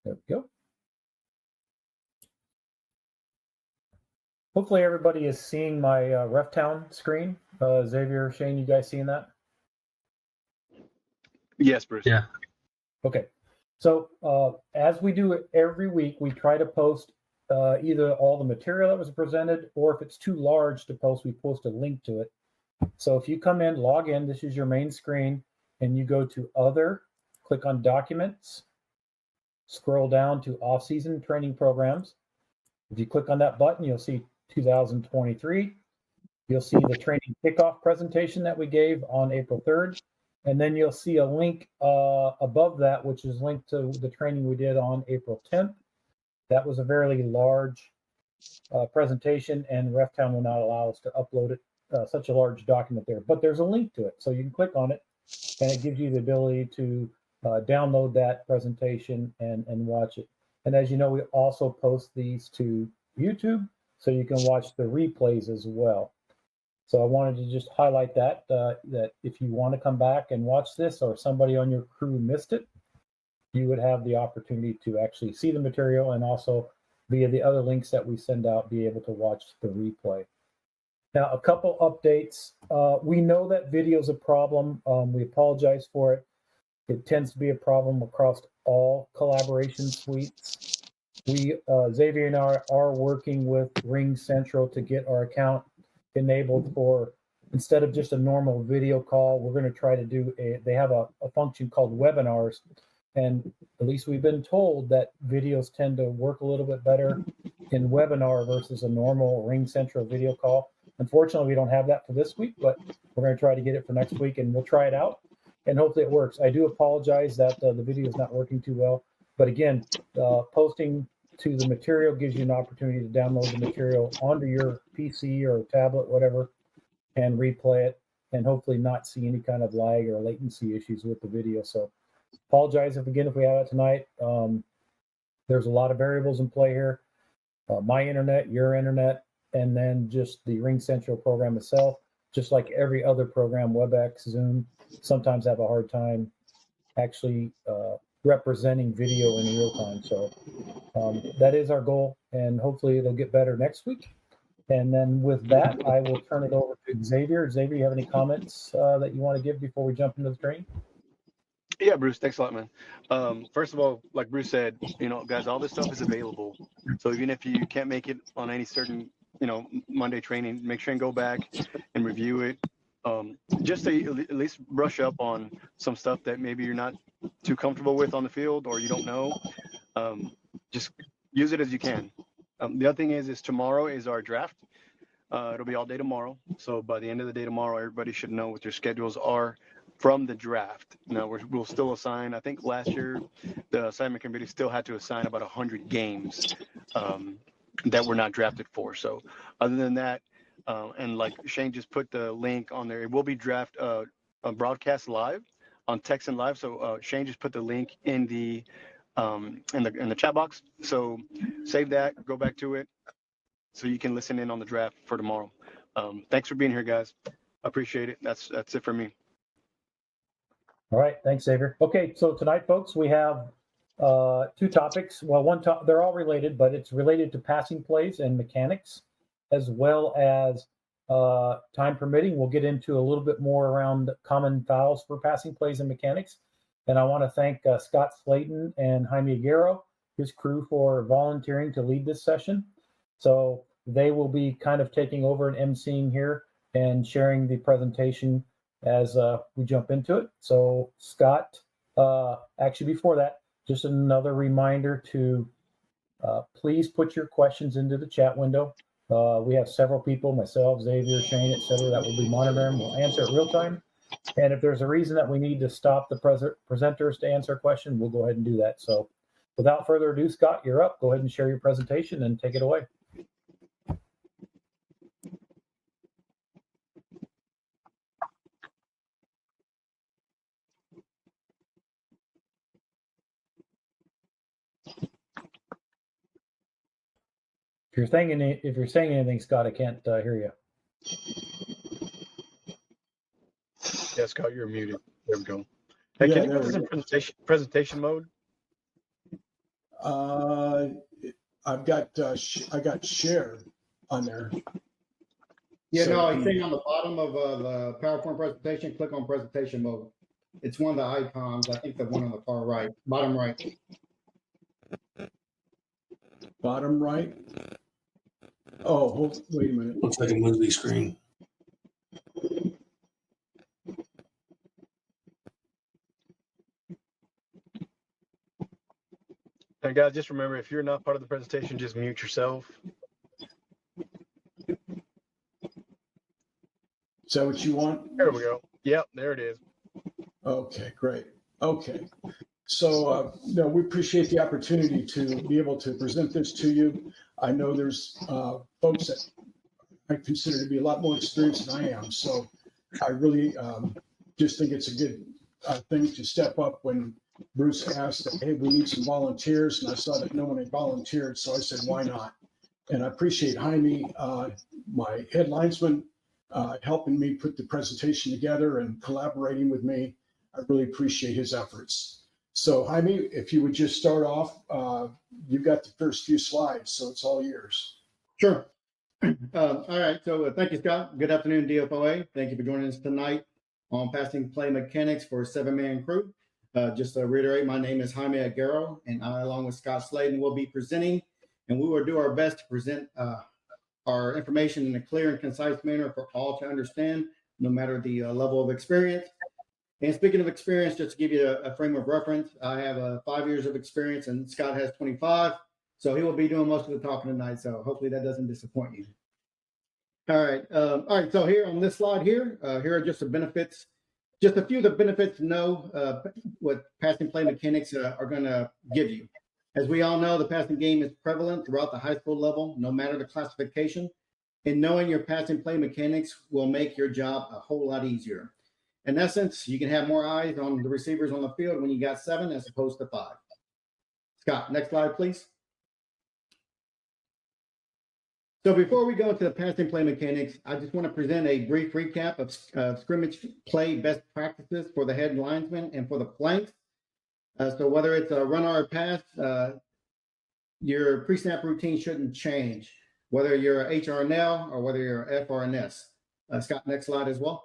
There we go. Hopefully everybody is seeing my RefTown screen. Xavier, Shane, you guys seeing that? Yes, Bruce. Yeah. Okay. So as we do it every week, we try to post either all the material that was presented, or if it's too large to post, we post a link to it. So if you come in, log in, this is your main screen, and you go to Other, click on Documents, scroll down to Off-Season Training Programs. If you click on that button, you'll see 2023. You'll see the training kickoff presentation that we gave on April 3rd. And then you'll see a link above that, which is linked to the training we did on April 10th. That was a very large presentation, and RefTown will not allow us to upload it, such a large document there. But there's a link to it, so you can click on it, and it gives you the ability to download that presentation and watch it. And as you know, we also post these to YouTube, so you can watch the replays as well. So I wanted to just highlight that, that if you want to come back and watch this, or somebody on your crew missed it, you would have the opportunity to actually see the material, and also via the other links that we send out, be able to watch the replay. Now, a couple updates. We know that video is a problem. We apologize for it. It tends to be a problem across all collaboration suites. We, Xavier and I, are working with Ring Central to get our account enabled for, instead of just a normal video call, we're going to try to do they have a function called webinars. And at least we've been told that videos tend to work a little bit better in webinar versus a normal Ring Central video call. Unfortunately, we don't have that for this week, but we're going to try to get it for next week, and we'll try it out, and hopefully it works. I do apologize that the video is not working too well, but again, posting to the material gives you an opportunity to download the material onto your PC or tablet, whatever, and replay it, and hopefully not see any kind of lag or latency issues with the video. So apologize if we have it tonight. There's a lot of variables in play here. My internet, your internet, and then just the Ring Central program itself, just like every other program, WebEx, Zoom, sometimes have a hard time actually representing video in real time. So that is our goal, and hopefully it'll get better next week. And then with that, I will turn it over to Xavier. Xavier, you have any comments that you want to give before we jump into the training? Yeah, Bruce, thanks a lot, man. First of all, like Bruce said, guys, all this stuff is available. So even if you can't make it on any certain, Monday training, make sure and go back and review it. Just to at least brush up on some stuff that maybe you're not too comfortable with on the field, or you don't know. Just use it as you can. The other thing is tomorrow is our draft. It'll be all day tomorrow. So by the end of the day tomorrow, everybody should know what their schedules are from the draft. Now we'll still assign, I think last year, the assignment committee still had to assign about 100 games that were not drafted for. So other than that, and like Shane just put the link on there, it will be draft broadcast live on Texan Live. So Shane just put the link in the chat box. So save that, go back to it, so you can listen in on the draft for tomorrow. Thanks for being here, guys. Appreciate it. That's it for me. All right, thanks, Xavier. Okay, so tonight, folks, we have two topics. Well, they're all related, but it's related to passing plays and mechanics, as well as time permitting. We'll get into a little bit more around common fouls for passing plays and mechanics. And I want to thank Scott Slayton and Jaime Aguero, his crew, for volunteering to lead this session. So they will be kind of taking over and emceeing here and sharing the presentation as we jump into it. So Scott, actually before that, just another reminder to please put your questions into the chat window. We have several people, myself, Xavier, Shane, et cetera, that will be monitoring. We'll answer it real time. And if there's a reason that we need to stop the presenters to answer a question, we'll go ahead and do that. So without further ado, Scott, you're up. Go ahead and share your presentation and take it away. If you're saying anything, Scott, I can't hear you. Yeah, Scott, you're muted. There we go. Hey, can you put this in presentation mode? I've got I got share on there. Yeah, So no, I can think you- on the bottom of the PowerPoint presentation, click on presentation mode. It's one of the icons. I think the one on the far right, bottom right. bottom right. Oh, wait a minute. Looks like a movie screen. And guys, just remember, if you're not part of the presentation, just mute yourself. Is that what you want? There we go. Yep, there it is. Okay, great. Okay. So, no, we appreciate the opportunity to be able to present this to you. I know there's folks that I consider to be a lot more experienced than I am. So I really just think it's a good thing to step up when Bruce asked that, hey, we need some volunteers. And I saw that no one had volunteered. So I said, why not? And I appreciate Jaime, my head linesman, helping me put the presentation together and collaborating with me. I really appreciate his efforts. So Jaime, if you would just start off, you've got the first few slides, so it's all yours. Sure. All right. So thank you, Scott. Good afternoon, DFOA. Thank you for joining us tonight on Passing Play Mechanics for a 7-man crew. Just to reiterate, my name is Jaime Aguero, and I, along with Scott Sladen, will be presenting, and we will do our best to present our information in a clear and concise manner for all to understand, no matter the level of experience. And speaking of experience, just to give you a frame of reference, I have 5 years of experience, and Scott has 25. So he will be doing most of the talking tonight. So hopefully that doesn't disappoint you. All right. So here on this slide here are just the benefits, just a few of the benefits to know what passing play mechanics are going to give you. As we all know, the passing game is prevalent throughout the high school level, no matter the classification. And knowing your passing play mechanics will make your job a whole lot easier. In essence, you can have more eyes on the receivers on the field when you got 7 as opposed to 5. Scott, next slide, please. So before we go into the passing play mechanics, I just want to present a brief recap of scrimmage play best practices for the head linesman and for the flanks. So whether it's a run or a pass, your pre-snap routine shouldn't change, whether you're a HRNL or whether you're a FRNS. Scott, next slide as well.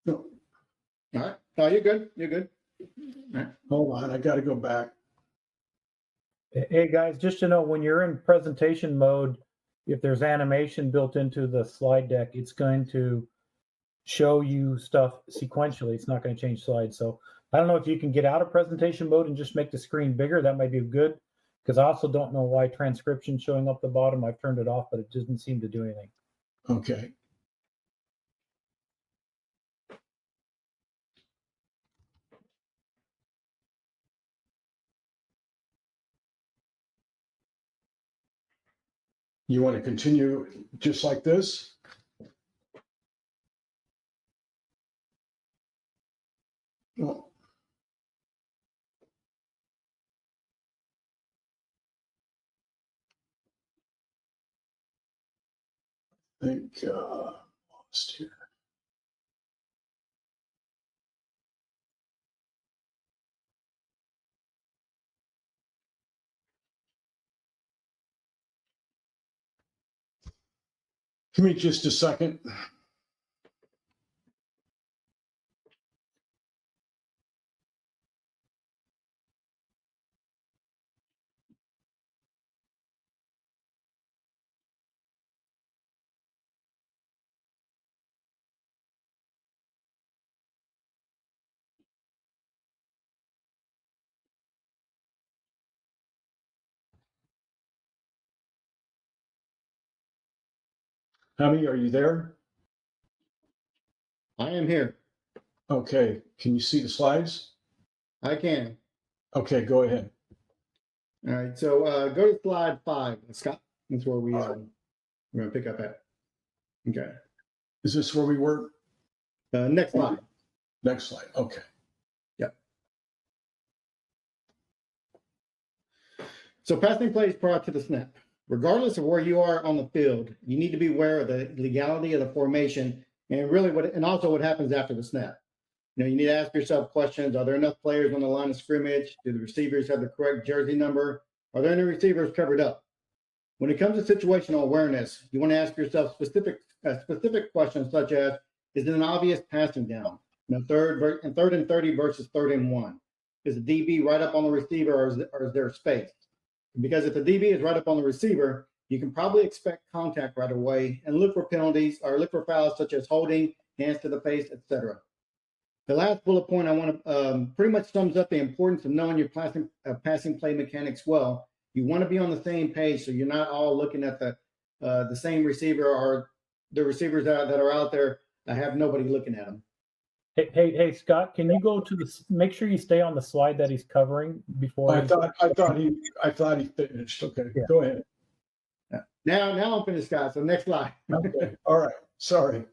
No, All right. No, you're good. You're good. hold on, I got to go back. Hey guys, just to know, when you're in presentation mode, if there's animation built into the slide deck, it's going to show you stuff sequentially. It's not going to change slides. So I don't know if you can get out of presentation mode and just make the screen bigger. That might be good, because I also don't know why transcription showing up the bottom. I've turned it off, but it doesn't seem to do anything. Okay. You want to continue just like this? No. I think lost here. Give me just a second. Jaime, are you there? I am here. Okay. Can you see the slides? I can. Okay, go ahead. All right. So go to slide 5, Scott. That's where we're going to pick up at. Okay. Is this where we were? Next slide. Next slide. Okay. Yep. So passing plays prior to the snap. Regardless of where you are on the field, you need to be aware of the legality of the formation and really also what happens after the snap. You need to ask yourself questions. Are there enough players on the line of scrimmage? Do the receivers have the correct jersey number? Are there any receivers covered up? When it comes to situational awareness, you want to ask yourself specific questions such as, is it an obvious passing down? Third and 30 versus 3rd and 1. Is the DB right up on the receiver or is there space? Because if the DB is right up on the receiver, you can probably expect contact right away and look for penalties or look for fouls such as holding, hands to the face, etc. The last bullet point I want to pretty much sums up the importance of knowing your passing play mechanics well. You want to be on the same page so you're not all looking at the same receiver or the receivers that are out there that have nobody looking at them. Hey, Scott, can you go to make sure you stay on the slide that he's covering before? I thought he finished. Okay, Yeah. Go ahead. Now I'm finished, Scott. So next slide. Okay, all right. Sorry.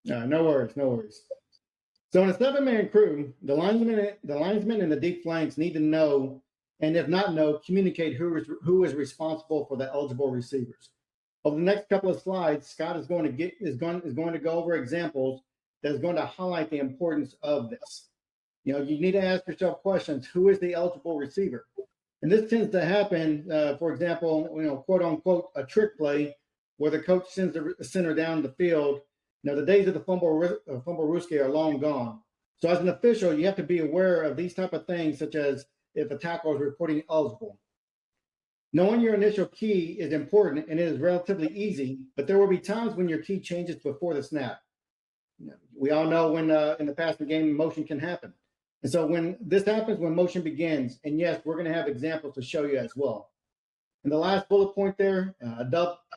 No worries. So in a 7-man crew, the linesmen and the deep flanks need to know, and if not know, communicate who is responsible for the eligible receivers. Over the next couple of slides, Scott is going to go over examples that's going to highlight the importance of this. You need to ask yourself questions. Who is the eligible receiver? And this tends to happen, for example, quote unquote, a trick play where the coach sends the center down the field. The days of the fumble rooski are long gone. So as an official, you have to be aware of these type of things, such as if a tackle is reporting eligible. Knowing your initial key is important and it is relatively easy, but there will be times when your key changes before the snap. We all know when in the passing game, motion can happen. And so when this happens, when motion begins, and yes, we're going to have examples to show you as well. And the last bullet point there,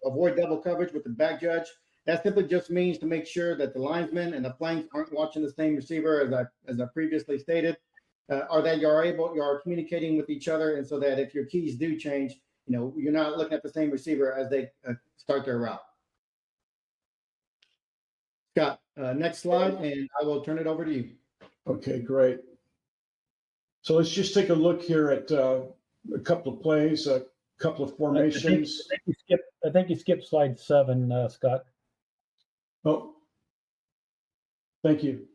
avoid double coverage with the back judge. That simply just means to make sure that the linesmen and the flanks aren't watching the same receiver as I previously stated, or that you are communicating with each other, and so that if your keys do change, you're not looking at the same receiver as they start their route. Scott, next slide, and I will turn it over to you. Okay, great. So let's just take a look here at a couple of plays, a couple of formations. I think you skipped slide 7, Scott. Oh, thank you.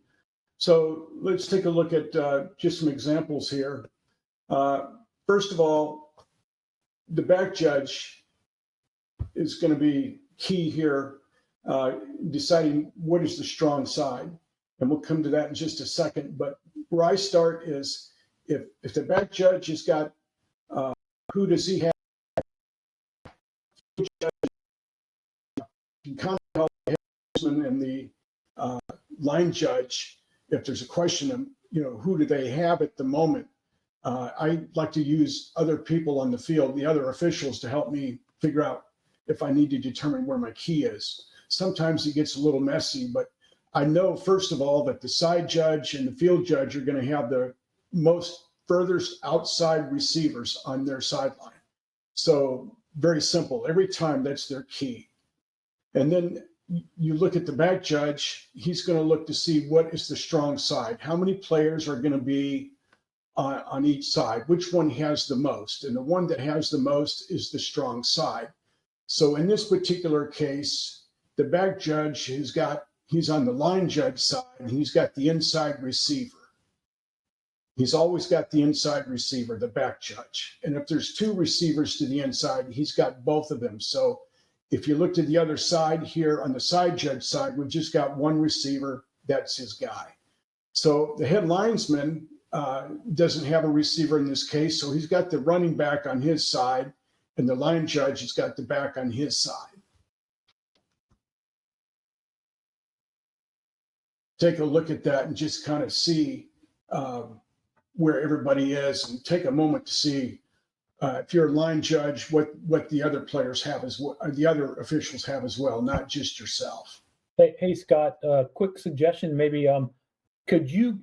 So let's take a look at just some examples here. First of all, the back judge is going to be key here, deciding what is the strong side. And we'll come to that in just a second. But where I start is if the back judge has got, who does he have? Kind of help and the line judge, if there's a question, who do they have at the moment? I like to use other people on the field, the other officials, to help me figure out if I need to determine where my key is. Sometimes it gets a little messy, but I know, first of all, that the side judge and the field judge are going to have the most furthest outside receivers on their sideline. So very simple. Every time, that's their key. And then you look at the back judge, he's going to look to see what is the strong side. How many players are going to be on each side? Which one has the most? And the one that has the most is the strong side. So in this particular case, the back judge he's on the line judge side, and he's got the inside receiver. He's always got the inside receiver, the back judge. And if there's 2 receivers to the inside, he's got both of them. So if you look to the other side here on the side judge side, we've just got 1 receiver. That's his guy. So the head linesman doesn't have a receiver in this case. So he's got the running back on his side, and the line judge has got the back on his side. Take a look at that and just kind of see where everybody is, and take a moment to see if you're a line judge, what the other players have as well, the other officials have as well, not just yourself. Hey Scott, quick suggestion, maybe could you,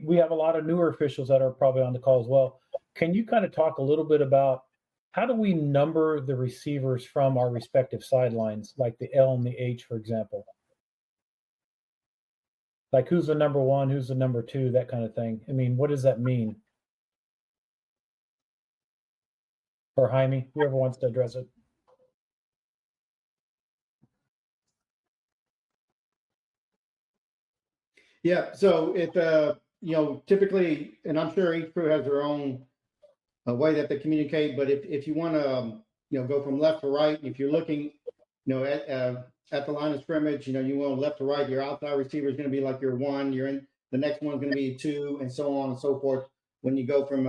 we have a lot of newer officials that are probably on the call as well. Can you kind of talk a little bit about how do we number the receivers from our respective sidelines, like the L and the H, for example? Like who's the number 1, who's the number 2, that kind of thing. What does that mean? or Jaime, whoever wants to address it. Yeah. So typically, and I'm sure each crew has their own way that they communicate. But if you want to, go from left to right, if you're looking, at the line of scrimmage, you want left to right, your outside receiver is going to be like your one, you're in the next one's going to be two, and so on and so forth. When you go from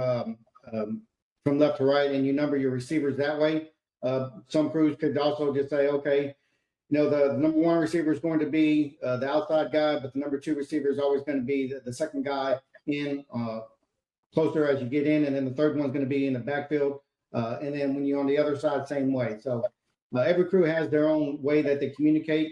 left to right and you number your receivers that way, some crews could also just say, okay, the number one receiver is going to be the outside guy, but the number two receiver is always going to be the second guy in closer as you get in, and then the third one's going to be in the backfield. And then when you're on the other side, same way. So every crew has their own way that they communicate.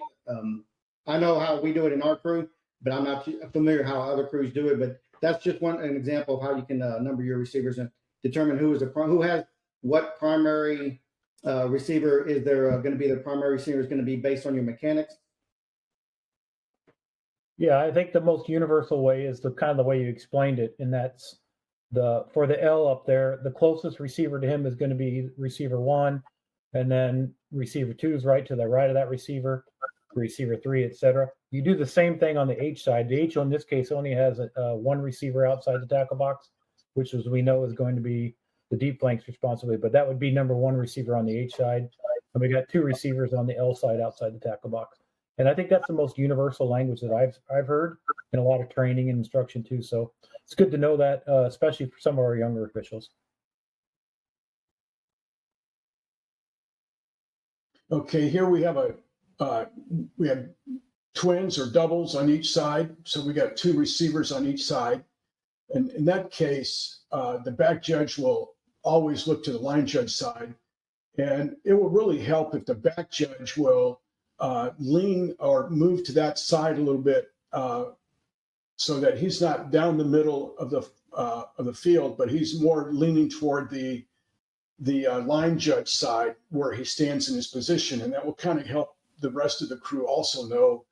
I know how we do it in our crew, but I'm not familiar how other crews do it. But that's just an example of how you can number your receivers and determine who has what primary receiver is there going to be. The primary receiver is going to be based on your mechanics. Yeah, I think the most universal way is the kind of the way you explained it, and that's for the L up there, the closest receiver to him is going to be receiver one, and then receiver two is right to the right of that receiver 3, etc. You do the same thing on the H side. The H in this case only has one receiver outside the tackle box, which as we know is going to be the deep flank's responsibility, but that would be number one receiver on the H side. And we got two receivers on the L side outside the tackle box. And I think that's the most universal language that I've heard in a lot of training and instruction too. So it's good to know that, especially for some of our younger officials. Okay, here we have we have twins or doubles on each side. So we got two receivers on each side. And in that case, the back judge will always look to the line judge side. And it will really help if the back judge will lean or move to that side a little bit so that he's not down the middle of the field, but he's more leaning toward the line judge side where he stands in his position. And that will kind of help the rest of the crew also know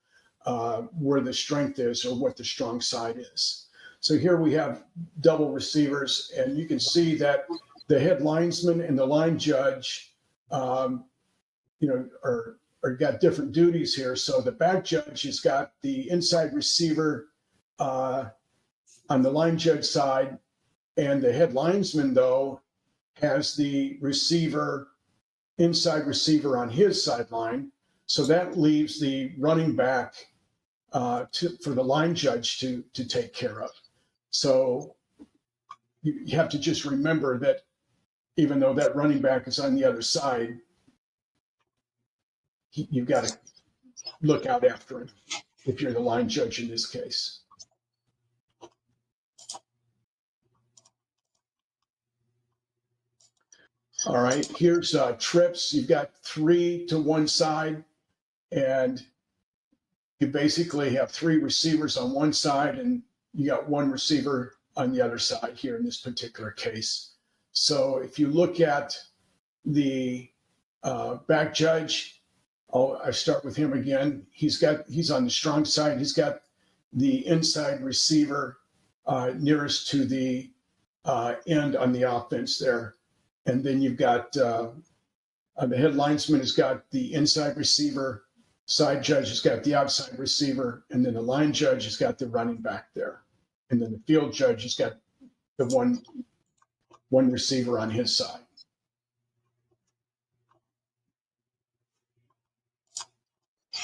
where the strength is or what the strong side is. So here we have double receivers, and you can see that the head linesman and the line judge, are got different duties here. So the back judge has got the inside receiver on the line judge side, and the head linesman though has the inside receiver on his sideline. So that leaves the running back for the line judge to take care of. So you have to just remember that even though that running back is on the other side, you've got to look out after him if you're the line judge in this case. All right, here's trips. You've got 3 to one side, and you basically have 3 receivers on one side, and you got 1 receiver on the other side here in this particular case. So if you look at the back judge, I start with him again. He's on the strong side. He's got the inside receiver nearest to the end on the offense there. And then you've got the head linesman has got the inside receiver, side judge has got the outside receiver, and then the line judge has got the running back there. And then the field judge has got the one receiver on his side.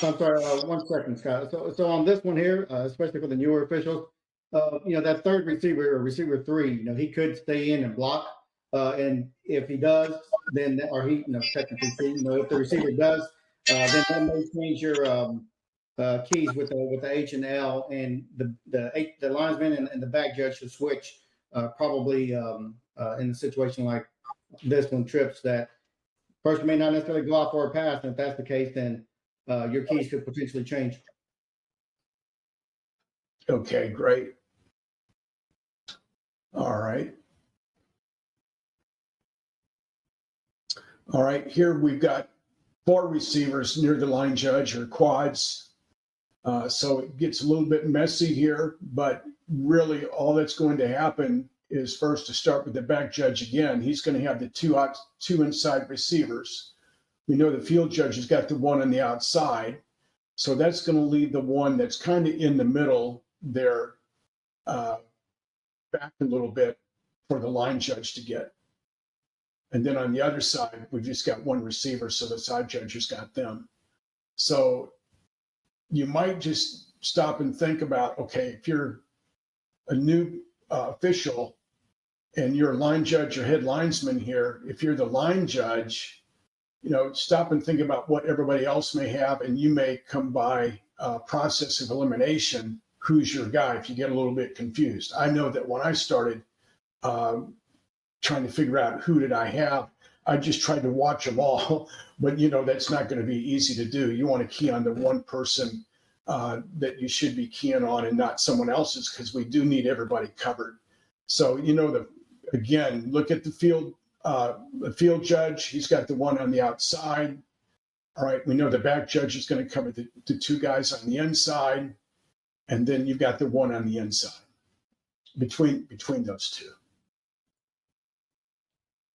I'm sorry, 1 second, Scott. So on this one here, especially for the newer officials, that third receiver or receiver 3, he could stay in and block. And if he does, then, or he, technically, if the receiver does, then that may change your keys with the H and L, and the linesman and the back judge should switch probably in a situation like this one, trips, that person may not necessarily go out for a pass. And if that's the case, then your keys could potentially change. Okay, great. All right. All right, here we've got 4 receivers near the line judge, or quads. So it gets a little bit messy here, but really all that's going to happen is first to start with the back judge again. He's going to have the two inside receivers. We know the field judge has got the one on the outside. So that's going to leave the one that's kind of in the middle there, back a little bit for the line judge to get. And then on the other side, we've just got one receiver, so the side judge has got them. So you might just stop and think about, okay, if you're a new official and you're a line judge or head linesman here, if you're the line judge, stop and think about what everybody else may have, and you may come by a process of elimination. Who's your guy if you get a little bit confused? I know that when I started trying to figure out who did I have, I just tried to watch them all, but that's not going to be easy to do. You want to key on the one person that you should be keying on and not someone else's, because we do need everybody covered. So, again, look at the field judge. He's got the one on the outside. All right, we know the back judge is going to cover the two guys on the inside, and then you've got the one on the inside between those two.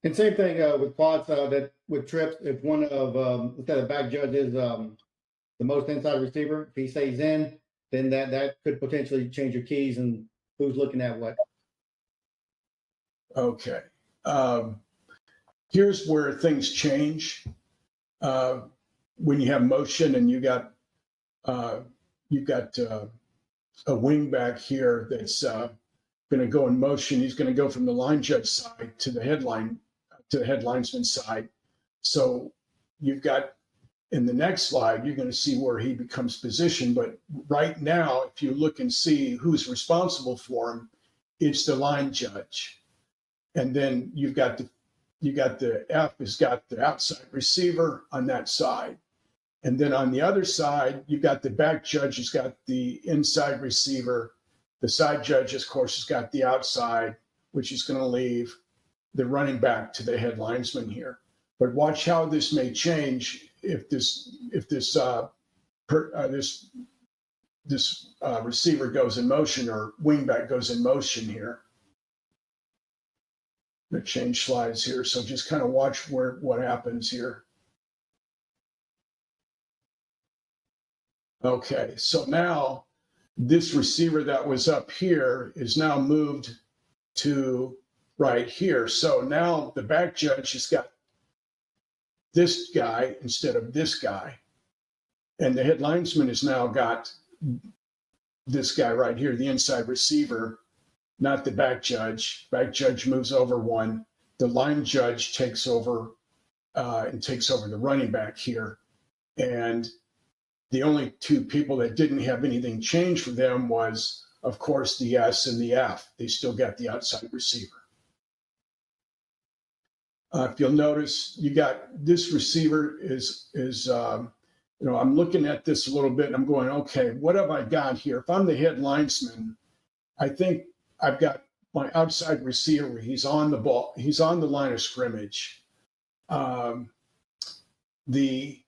And same thing with quads, that with trips, if one of let's say the back judge is the most inside receiver, if he stays in, then that could potentially change your keys and who's looking at what. Okay. Here's where things change. When you have motion and you got a wing back here that's going to go in motion. He's going to go from the line judge side to the head linesman side. So you've got, in the next slide, you're going to see where he becomes positioned. But right now, if you look and see who's responsible for him, it's the line judge. And then you've got the F has got the outside receiver on that side. And then on the other side, you've got the back judge has got the inside receiver. The side judge, of course, has got the outside, which is going to leave the running back to the head linesman here. But watch how this may change if this receiver goes in motion or wingback goes in motion here. I'm going to change slides here, so just kind of watch what happens here. Okay, so now this receiver that was up here is now moved to right here. So now the back judge has got this guy instead of this guy. And the head linesman has now got this guy right here, the inside receiver, not the back judge. Back judge moves over one. The line judge takes over and takes over the running back here. And the only two people that didn't have anything change for them was, of course, the S and the F. They still got the outside receiver. If you'll notice, you got this receiver is I'm looking at this a little bit and I'm going, okay, what have I got here? If I'm the head linesman, I think I've got my outside receiver. He's on the ball. He's on the line of scrimmage. The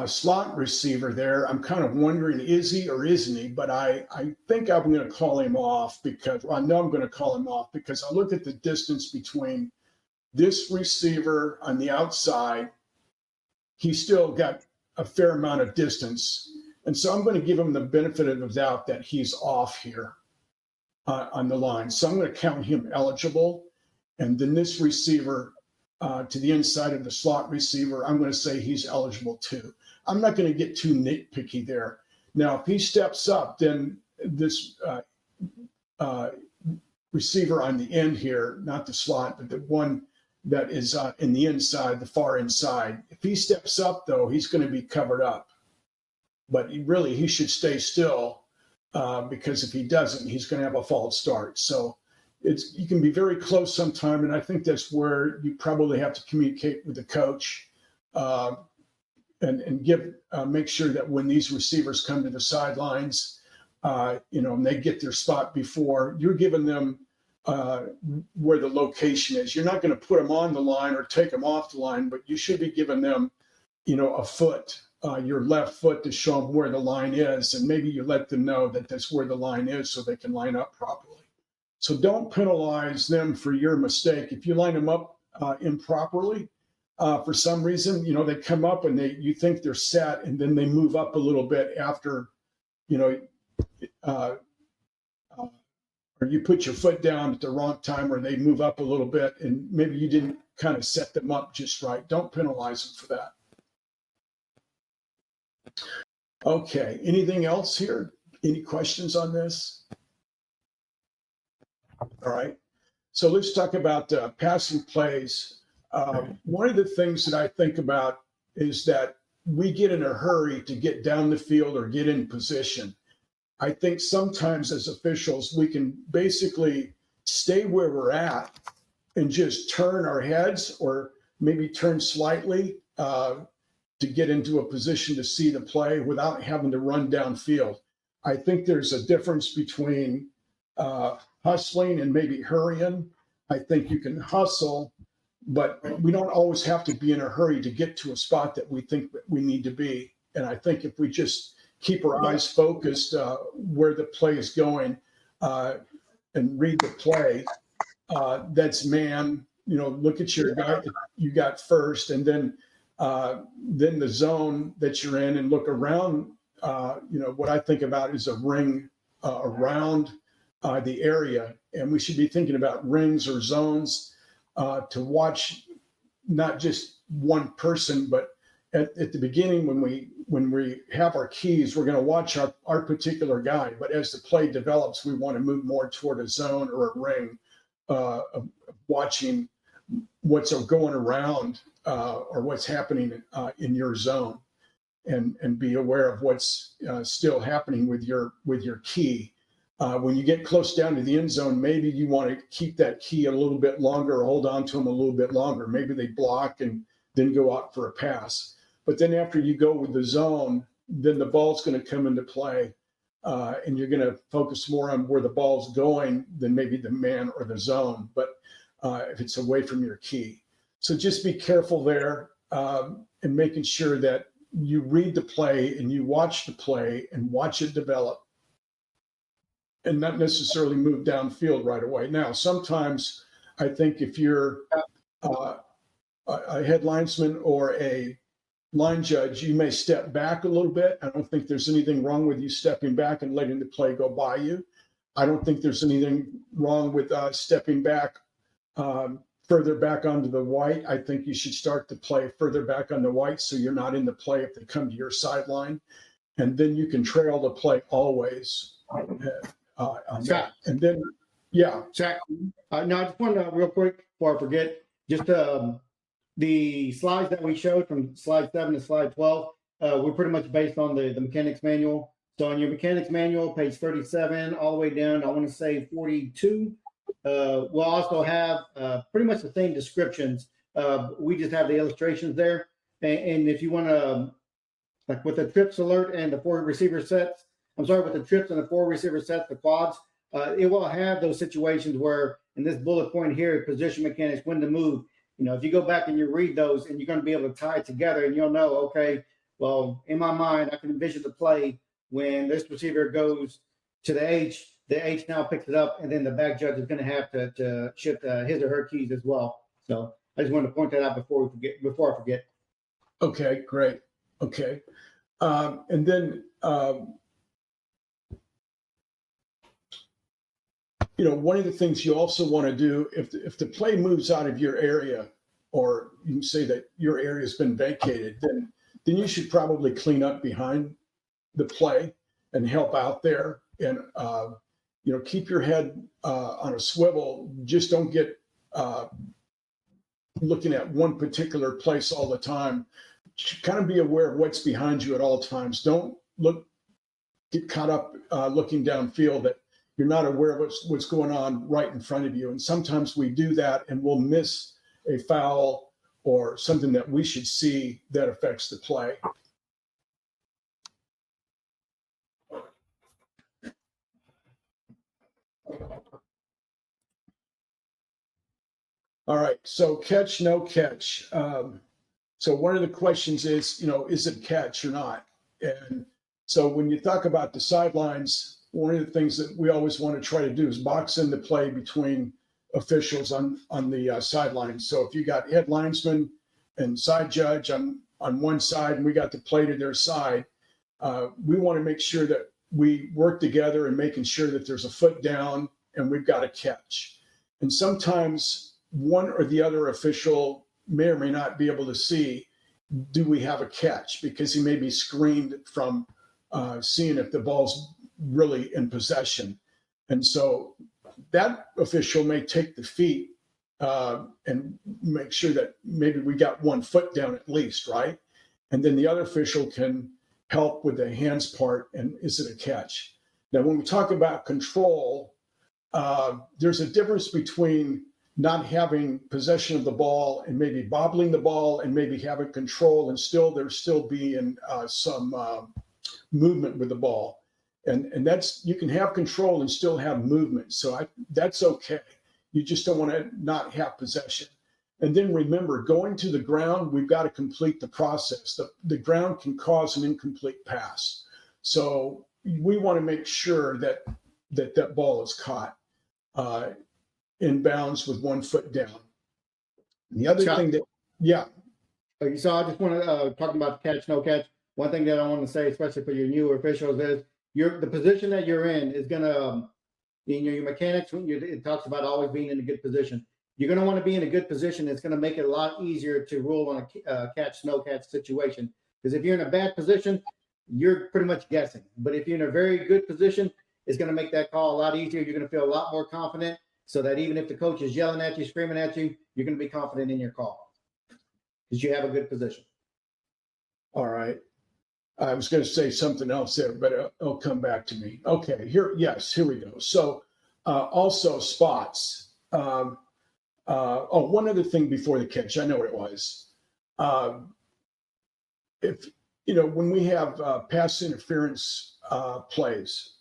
slot receiver there, I'm kind of wondering, is he or isn't he? But I think I'm going to call him off because I know I'm going to call him off because I look at the distance between this receiver on the outside. He's still got a fair amount of distance. And so I'm going to give him the benefit of the doubt that he's off here on the line. So I'm going to count him eligible. And then this receiver to the inside of the slot receiver, I'm going to say he's eligible too. I'm not going to get too nitpicky there. Now, if he steps up, then this receiver on the end here, not the slot, but the one that is in the inside, the far inside. If he steps up, though, he's going to be covered up. But he should stay still because if he doesn't, he's going to have a false start. So you can be very close sometime, and I think that's where you probably have to communicate with the coach and make sure that when these receivers come to the sidelines, and they get their spot before, you're giving them where the location is. You're not going to put them on the line or take them off the line, but you should be giving them, a foot, your left foot to show them where the line is, and maybe you let them know that that's where the line is so they can line up properly. So don't penalize them for your mistake. If you line them up improperly, for some reason, they come up and you think they're set, and then they move up a little bit after, or you put your foot down at the wrong time, or they move up a little bit, and maybe you didn't kind of set them up just right. Don't penalize them for that. Okay, anything else here? Any questions on this? All right, so let's talk about passing plays. One of the things that I think about is that we get in a hurry to get down the field or get in position. I think sometimes as officials, we can basically stay where we're at and just turn our heads, or maybe turn slightly to get into a position to see the play without having to run downfield. I think there's a difference between hustling and maybe hurrying. I think you can hustle, but we don't always have to be in a hurry to get to a spot that we think that we need to be. And I think if we just keep our eyes focused where the play is going and read the play, that's man, look at your guy that you got first, and then the zone that you're in, and look around. What I think about is a ring around the area, and we should be thinking about rings or zones to watch not just one person, but at the beginning when we have our keys, we're going to watch our particular guy. But as the play develops, we want to move more toward a zone or a ring, of watching what's going around or what's happening in your zone, and be aware of what's still happening with your key. When you get close down to the end zone, maybe you want to keep that key a little bit longer, or hold on to them a little bit longer. Maybe they block and then go out for a pass. But then after you go with the zone, then the ball's going to come into play, and you're going to focus more on where the ball's going than maybe the man or the zone, but if it's away from your key. So just be careful there, and making sure that you read the play and you watch the play and watch it develop, and not necessarily move downfield right away. Now, sometimes I think if you're a head linesman or a line judge, you may step back a little bit. I don't think there's anything wrong with you stepping back and letting the play go by you. I don't think there's anything wrong with stepping back further back onto the white. I think you should start the play further back on the white, so you're not in the play if they come to your sideline, and then you can trail the play always on that. And then, yeah. Zach, now I just wanted to real quick before I forget, just the slides that we showed from slide 7 to slide 12, we're pretty much based on the mechanics manual. So on your mechanics manual, page 37, all the way down, I want to say 42, we'll also have pretty much the same descriptions. We just have the illustrations there. And if you want to, like with the trips alert and the 4 receiver sets, with the trips and the 4 receiver sets, the quads, it will have those situations where in this bullet point here, position mechanics, when to move. If you go back and you read those, and you're going to be able to tie it together, and you'll know, okay, well, in my mind, I can envision the play when this receiver goes to the H now picks it up, and then the back judge is going to have to shift his or her keys as well. So I just wanted to point that out before I forget. Okay, great. Okay. And then, one of the things you also want to do, if the play moves out of your area, or you can say that your area has been vacated, then you should probably clean up behind the play and help out there, and keep your head on a swivel. Just don't get looking at one particular place all the time. Kind of be aware of what's behind you at all times. Don't get caught up looking downfield that you're not aware of what's going on right in front of you. And sometimes we do that, and we'll miss a foul or something that we should see that affects the play. All right, so catch, no catch. So one of the questions is, is it catch or not? And so when you talk about the sidelines, one of the things that we always want to try to do is box in the play between officials on the sidelines. So if you got head linesman and side judge on one side, and we got the play to their side, we want to make sure that we work together and making sure that there's a foot down and we've got a catch. And sometimes one or the other official may or may not be able to see, do we have a catch? Because he may be screened from seeing if the ball's really in possession. And so that official may take the feet and make sure that maybe we got 1 foot down at least, right? And then the other official can help with the hands part, and is it a catch? Now, when we talk about control, there's a difference between not having possession of the ball and maybe bobbling the ball and maybe having control and there's still being some movement with the ball. And that's, you can have control and still have movement. So that's okay. You just don't want to not have possession. And then remember, going to the ground, we've got to complete the process. The ground can cause an incomplete pass. So we want to make sure that ball is caught in bounds with 1 foot down. The other thing that, yeah. So I just want to talk about catch, no catch. One thing that I want to say, especially for your newer officials, is the position that you're in is going to, your mechanics, it talks about always being in a good position. You're going to want to be in a good position. It's going to make it a lot easier to rule on a catch, no catch situation. Because if you're in a bad position, you're pretty much guessing. But if you're in a very good position, it's going to make that call a lot easier. You're going to feel a lot more confident, so that even if the coach is yelling at you, screaming at you, you're going to be confident in your call because you have a good position. All right. I was going to say something else there, but it'll come back to me. Okay, here we go. So also spots. One other thing before the catch, I know what it was. When we have pass interference plays,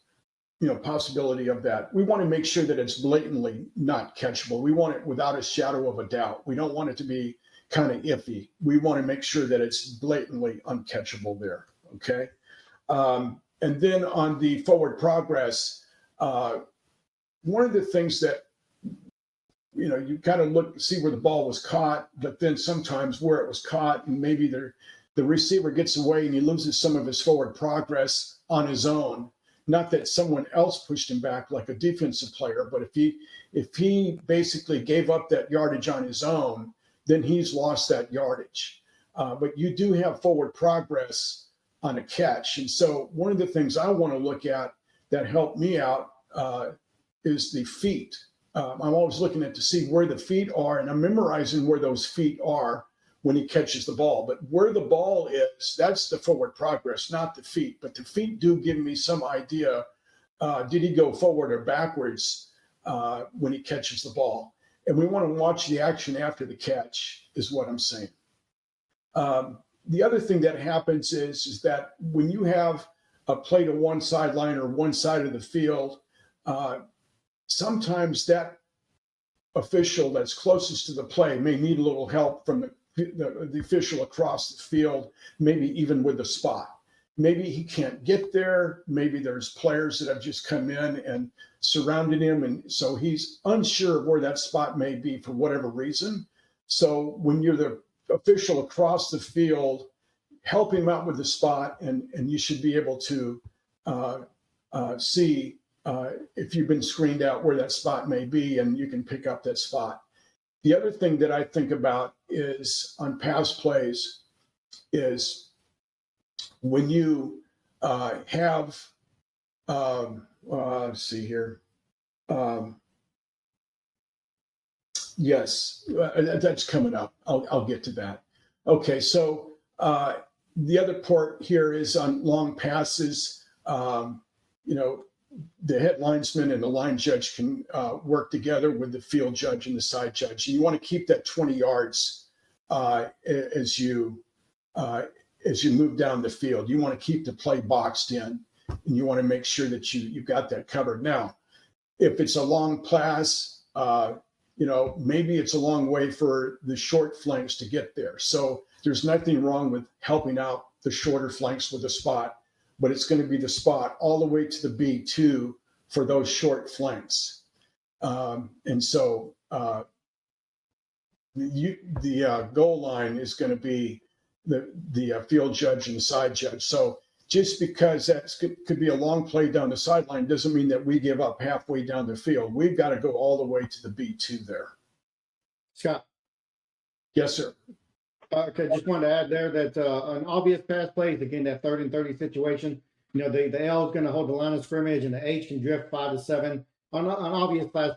possibility of that, we want to make sure that it's blatantly not catchable. We want it without a shadow of a doubt. We don't want it to be kind of iffy. We want to make sure that it's blatantly uncatchable there. Okay. And then on the forward progress, one of the things that, you kind of see where the ball was caught, but then sometimes where it was caught, and maybe the receiver gets away and he loses some of his forward progress on his own. Not that someone else pushed him back like a defensive player, but if he basically gave up that yardage on his own, then he's lost that yardage. But you do have forward progress on a catch. And so one of the things I want to look at that helped me out is the feet. I'm always looking to see where the feet are, and I'm memorizing where those feet are when he catches the ball. But where the ball is, that's the forward progress, not the feet. But the feet do give me some idea, did he go forward or backwards when he catches the ball? And we want to watch the action after the catch, is what I'm saying. The other thing that happens is that when you have a play to one sideline or one side of the field, sometimes that official that's closest to the play may need a little help from the official across the field, maybe even with the spot. Maybe he can't get there. Maybe there's players that have just come in and surrounded him, and so he's unsure of where that spot may be for whatever reason. So when you're the official across the field, help him out with the spot, and you should be able to see if you've been screened out where that spot may be, and you can pick up that spot. The other thing that I think about is on pass plays is when you have, let's see here. Yes, that's coming up. I'll get to that. Okay, so the other part here is on long passes. The head linesman and the line judge can work together with the field judge and the side judge. And you want to keep that 20 yards as you move down the field. You want to keep the play boxed in, and you want to make sure that you've got that covered. Now, if it's a long pass, maybe it's a long way for the short flanks to get there. So there's nothing wrong with helping out the shorter flanks with a spot. but it's going to be the spot all the way to the B2 for those short flanks. And so the goal line is going to be the field judge and the side judge. So just because that could be a long play down the sideline doesn't mean that we give up halfway down the field. We've got to go all the way to the B2 there. Scott. Yes, sir. Okay, just wanted to add there that an obvious pass plays, again, that 3rd and 30 situation, you know, the L is going to hold the line of scrimmage and the H can drift 5 to 7. On obvious pass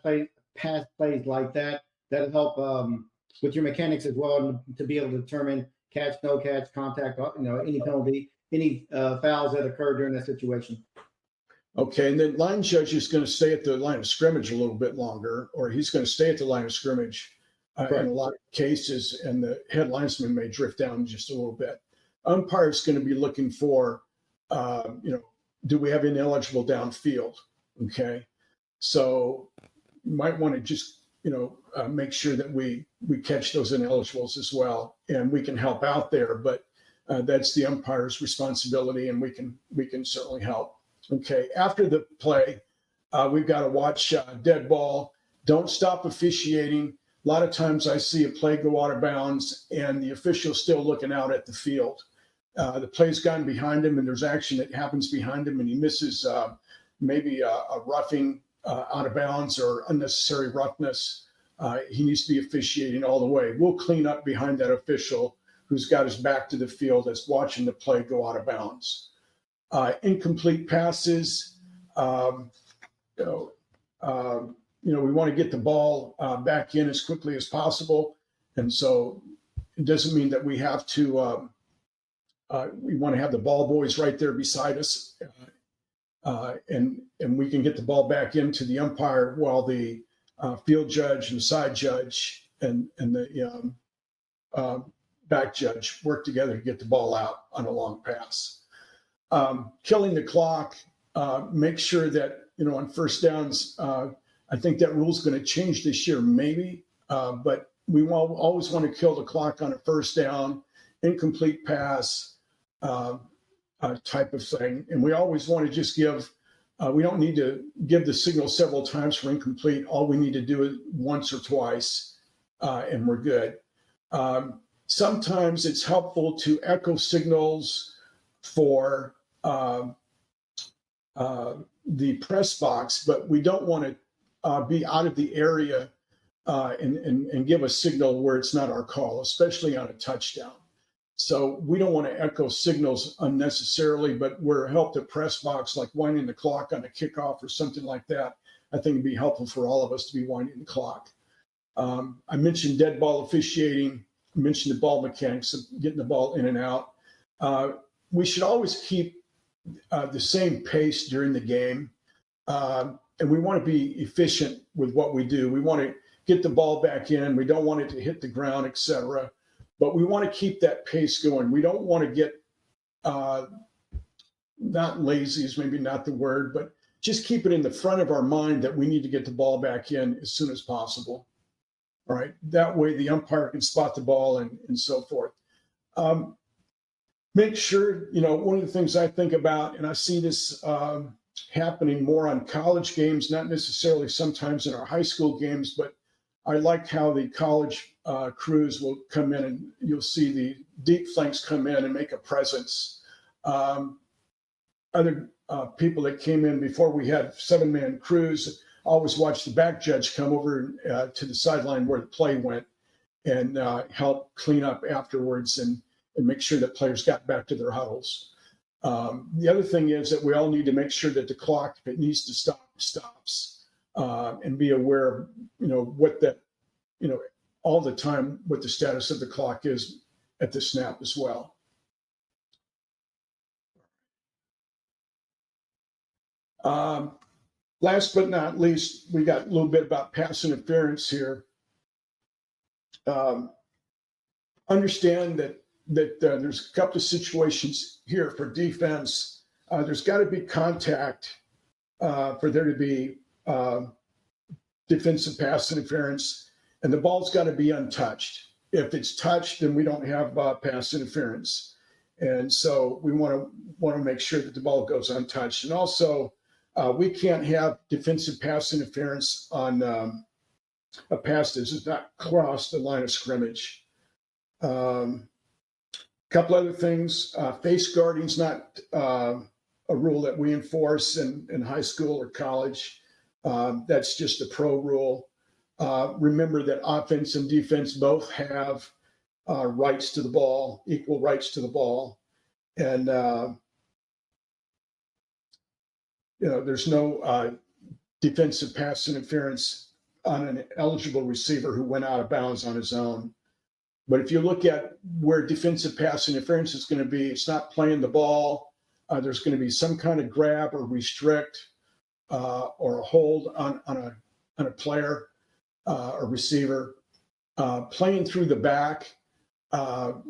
plays like that, that'll help with your mechanics as well to be able to determine catch, no catch, contact, you know, any penalty, any fouls that occur during that situation. Okay, and then line judge is going to stay at the line of scrimmage a little bit longer, or he's going to stay at the line of scrimmage in a lot of cases, and the head linesman may drift down just a little bit. Umpire is going to be looking for, do we have ineligible downfield? Okay, so you might want to just, make sure that we catch those ineligibles as well, and we can help out there, but that's the umpire's responsibility, and we can certainly help. Okay, after the play, we've got to watch dead ball. Don't stop officiating. A lot of times I see a play go out of bounds and the official's still looking out at the field. The play's gone behind him and there's action that happens behind him and he misses maybe a roughing out of bounds or unnecessary roughness. He needs to be officiating all the way. We'll clean up behind that official who's got his back to the field that's watching the play go out of bounds. Incomplete passes, we want to get the ball back in as quickly as possible. And so it doesn't mean that we have to, we want to have the ball boys right there beside us. And we can get the ball back into the umpire while the field judge and side judge and the back judge work together to get the ball out on a long pass. Killing the clock, make sure that, on first downs, I think that rule is going to change this year, maybe, but we always want to kill the clock on a first down, incomplete pass type of thing. And we always want to just give, we don't need to give the signal several times for incomplete. All we need to do is once or twice, and we're good. Sometimes it's helpful to echo signals for the press box, but we don't want to be out of the area and give a signal where it's not our call, especially on a touchdown. So we don't want to echo signals unnecessarily, but where help the press box, like winding the clock on a kickoff or something like that, I think it'd be helpful for all of us to be winding the clock. I mentioned dead ball officiating. I mentioned the ball mechanics of getting the ball in and out. We should always keep the same pace during the game. And we want to be efficient with what we do. We want to get the ball back in. We don't want it to hit the ground, et cetera. But we want to keep that pace going. We don't want to get, not lazy is maybe not the word, but just keep it in the front of our mind that we need to get the ball back in as soon as possible. All right. That way the umpire can spot the ball and so forth. Make sure, one of the things I think about, and I see this happening more on college games, not necessarily sometimes in our high school games, but I like how the college crews will come in and you'll see the deep flanks come in and make a presence. Other people that came in before we had 7-man crews always watch the back judge come over to the sideline where the play went and help clean up afterwards and make sure that players got back to their huddles. The other thing is that we all need to make sure that the clock, if it needs to stop, stops, and be aware of, what that, all the time, what the status of the clock is at the snap as well. Last but not least, we got a little bit about pass interference here. Understand that there's a couple of situations here for defense. There's got to be contact for there to be defensive pass interference, and the ball's got to be untouched. If it's touched, then we don't have pass interference. And so we want to make sure that the ball goes untouched. And also, we can't have defensive pass interference on a pass that does not cross the line of scrimmage. Couple other things. Face guarding is not a rule that we enforce in high school or college. That's just a pro rule. Remember that offense and defense both have rights to the ball, equal rights to the ball. And, there's no defensive pass interference on an eligible receiver who went out of bounds on his own. But if you look at where defensive pass interference is going to be, it's not playing the ball. There's going to be some kind of grab or restrict or a hold on a player or receiver. Playing through the back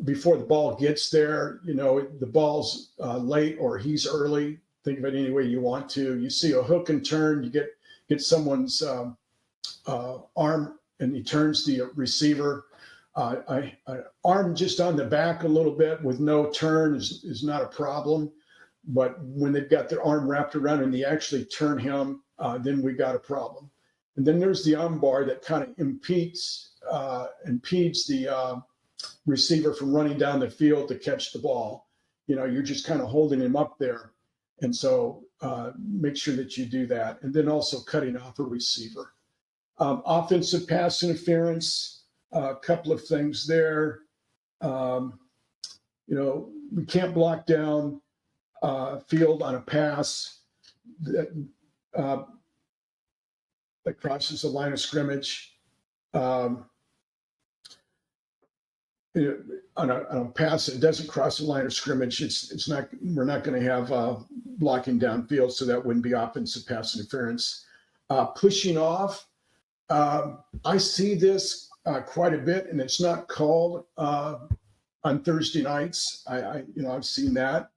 before the ball gets there, the ball's late or he's early. Think of it any way you want to. You see a hook and turn, you get someone's arm and he turns the receiver. Arm just on the back a little bit with no turn is not a problem. But when they've got their arm wrapped around and they actually turn him, then we got a problem. And then there's the arm bar that kind of impedes the receiver from running down the field to catch the ball. You're just kind of holding him up there. And so make sure that you do that. And then also cutting off a receiver. Offensive pass interference. A couple of things there. We can't block down field on a pass that crosses the line of scrimmage. On a pass that doesn't cross the line of scrimmage, we're not going to have blocking down field, so that wouldn't be offensive pass interference. Pushing off. I see this quite a bit, and it's not called on Thursday nights. I've seen that.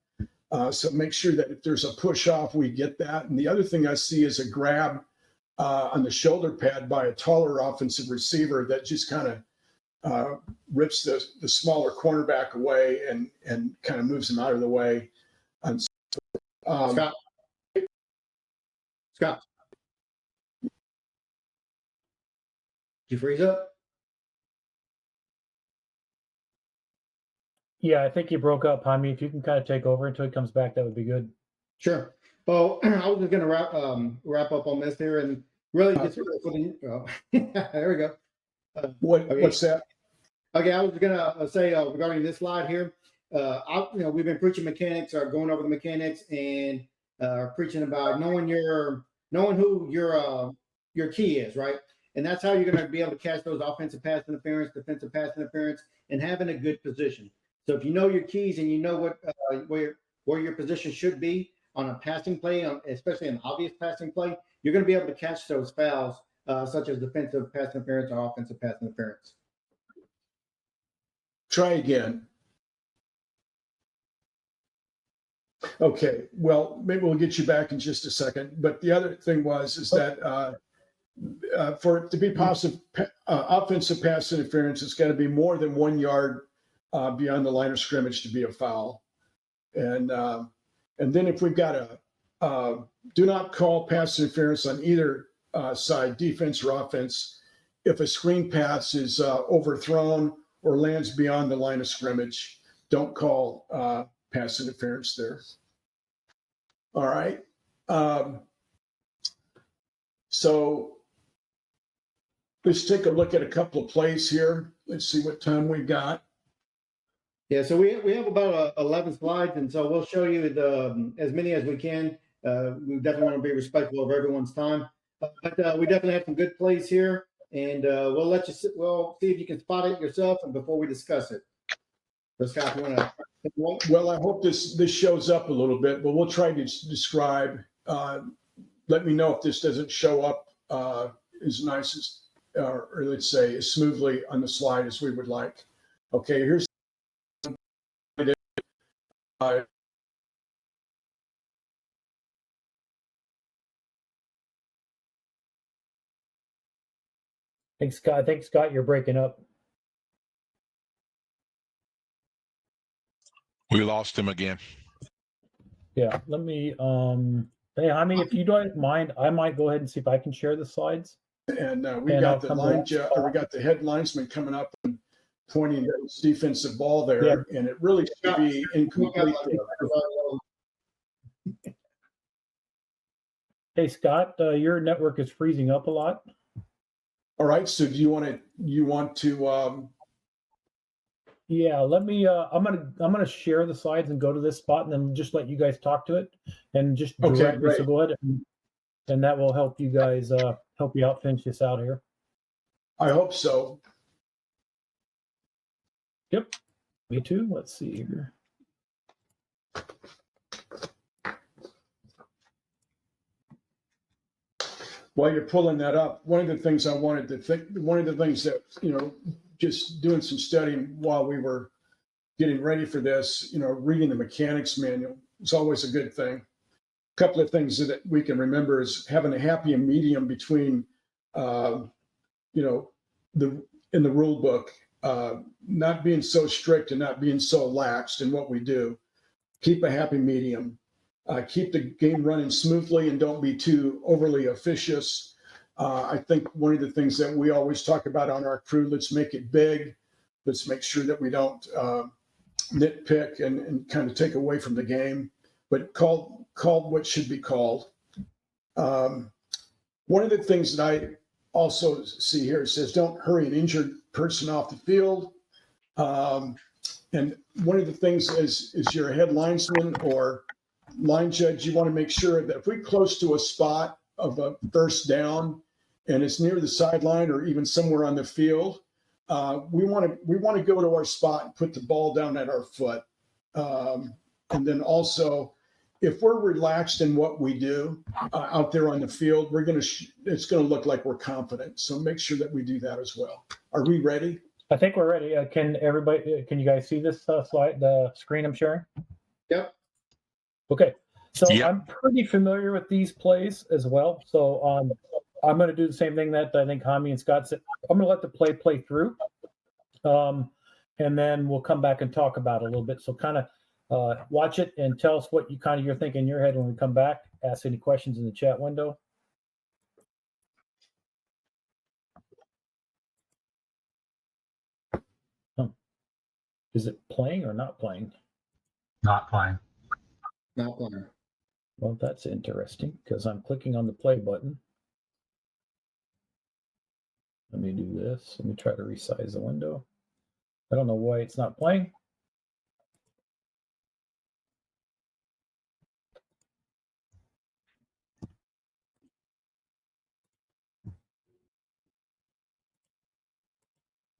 So make sure that if there's a push off, we get that. And the other thing I see is a grab on the shoulder pad by a taller offensive receiver that just kind of rips the smaller cornerback away and kind of moves him out of the way. And Scott, did you freeze up? Yeah, I think you broke up, Jaime. If you can kind of take over until he comes back, that would be good. Sure. Well, I was just going to wrap up on this here, and really just there we go. What's that? Okay, I was going to say regarding this slide here, we've been preaching mechanics, or going over the mechanics, and preaching about knowing who your key is, right? And that's how you're going to be able to catch those offensive pass interference, defensive pass interference, and having a good position. So if you know your keys and you know where your position should be on a passing play, especially an obvious passing play, you're going to be able to catch those fouls, such as defensive pass interference or offensive pass interference. Try again. Okay, well, maybe we'll get you back in just a second. But the other thing is that for it to be positive offensive pass interference, it's got to be more than 1 yard beyond the line of scrimmage to be a foul. And then if we've got a do not call pass interference on either side, defense or offense, if a screen pass is overthrown or lands beyond the line of scrimmage, don't call pass interference there. All right. So let's take a look at a couple of plays here. Let's see what time we've got. Yeah, so we have about 11 slides, and so we'll show you as many as we can. We definitely want to be respectful of everyone's time, but we definitely have some good plays here, and we'll see if you can spot it yourself, and before we discuss it. So Scott, you want to? Well, I hope this shows up a little bit, but we'll try to describe. Let me know if this doesn't show up as nice as, or let's say as smoothly on the slide as we would like. Okay, here's. Thanks, Scott, you're breaking up. We lost him again. Yeah, let me, hey, I mean, if you don't mind, I might go ahead and see if I can share the slides. And we And got I'll the come we got the head linesman coming up and pointing at his defensive ball there, Yeah. and it really should be incomplete there. Hey, Scott, your network is freezing up a lot. All right, so do you want to Yeah, let me, I'm gonna share the slides and go to this spot and then just let you guys talk to it and just Okay, direct me. So great. go ahead and that will help you guys, help you out, finish this out here. I hope so. Yep, me too. Let's see here. While you're pulling that up, one of the things I wanted to think, one of the things that, just doing some studying while we were getting ready for this, reading the mechanics manual is always a good thing. A couple of things that we can remember is having a happy medium between, in the rule book, not being so strict and not being so laxed in what we do. Keep a happy medium. Keep the game running smoothly and don't be too overly officious. I think one of the things that we always talk about on our crew, let's make it big. Let's make sure that we don't nitpick and kind of take away from the game, but call what should be called. One of the things that I also see here, it says, don't hurry an injured person off the field. And one of the things is you're a head linesman or line judge, you want to make sure that if we're close to a spot of a first down and it's near the sideline or even somewhere on the field, we want to go to our spot and put the ball down at our foot. And then also, if we're relaxed in what we do out there on the field, it's going to look like we're confident. So make sure that we do that as well. Are we ready? I think we're ready. Can you guys see this slide, the screen I'm sharing? Yep. Okay. So Yep. I'm pretty familiar with these plays as well. So I'm going to do the same thing that I think Jaime and Scott said. I'm going to let the play through. And then we'll come back and talk about it a little bit. So kind of watch it and tell us what you're thinking in your head when we come back. Ask any questions in the chat window. Is it playing or not playing? Not playing. Not playing. Well, that's interesting because I'm clicking on the play button. Let me do this. Let me try to resize the window. I don't know why it's not playing.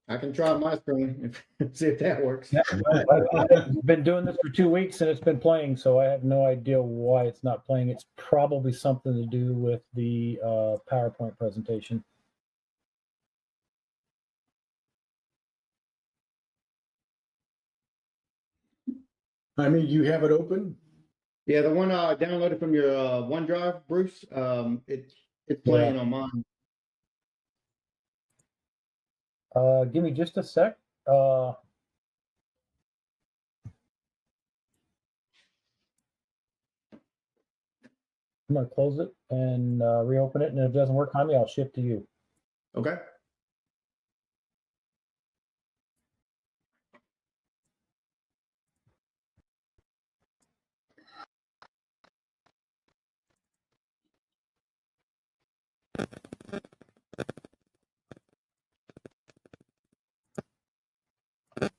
I can try my screen and see if that works. Yeah, I've been doing this for 2 weeks and it's been playing, so I have no idea why it's not playing. It's probably something to do with the PowerPoint presentation. I mean, you have it open? Yeah, the one I downloaded from your OneDrive, Bruce. It's playing on mine. Give me just a sec. I'm going to close it and reopen it. And if it doesn't work, Jaime, I'll shift to you. Okay.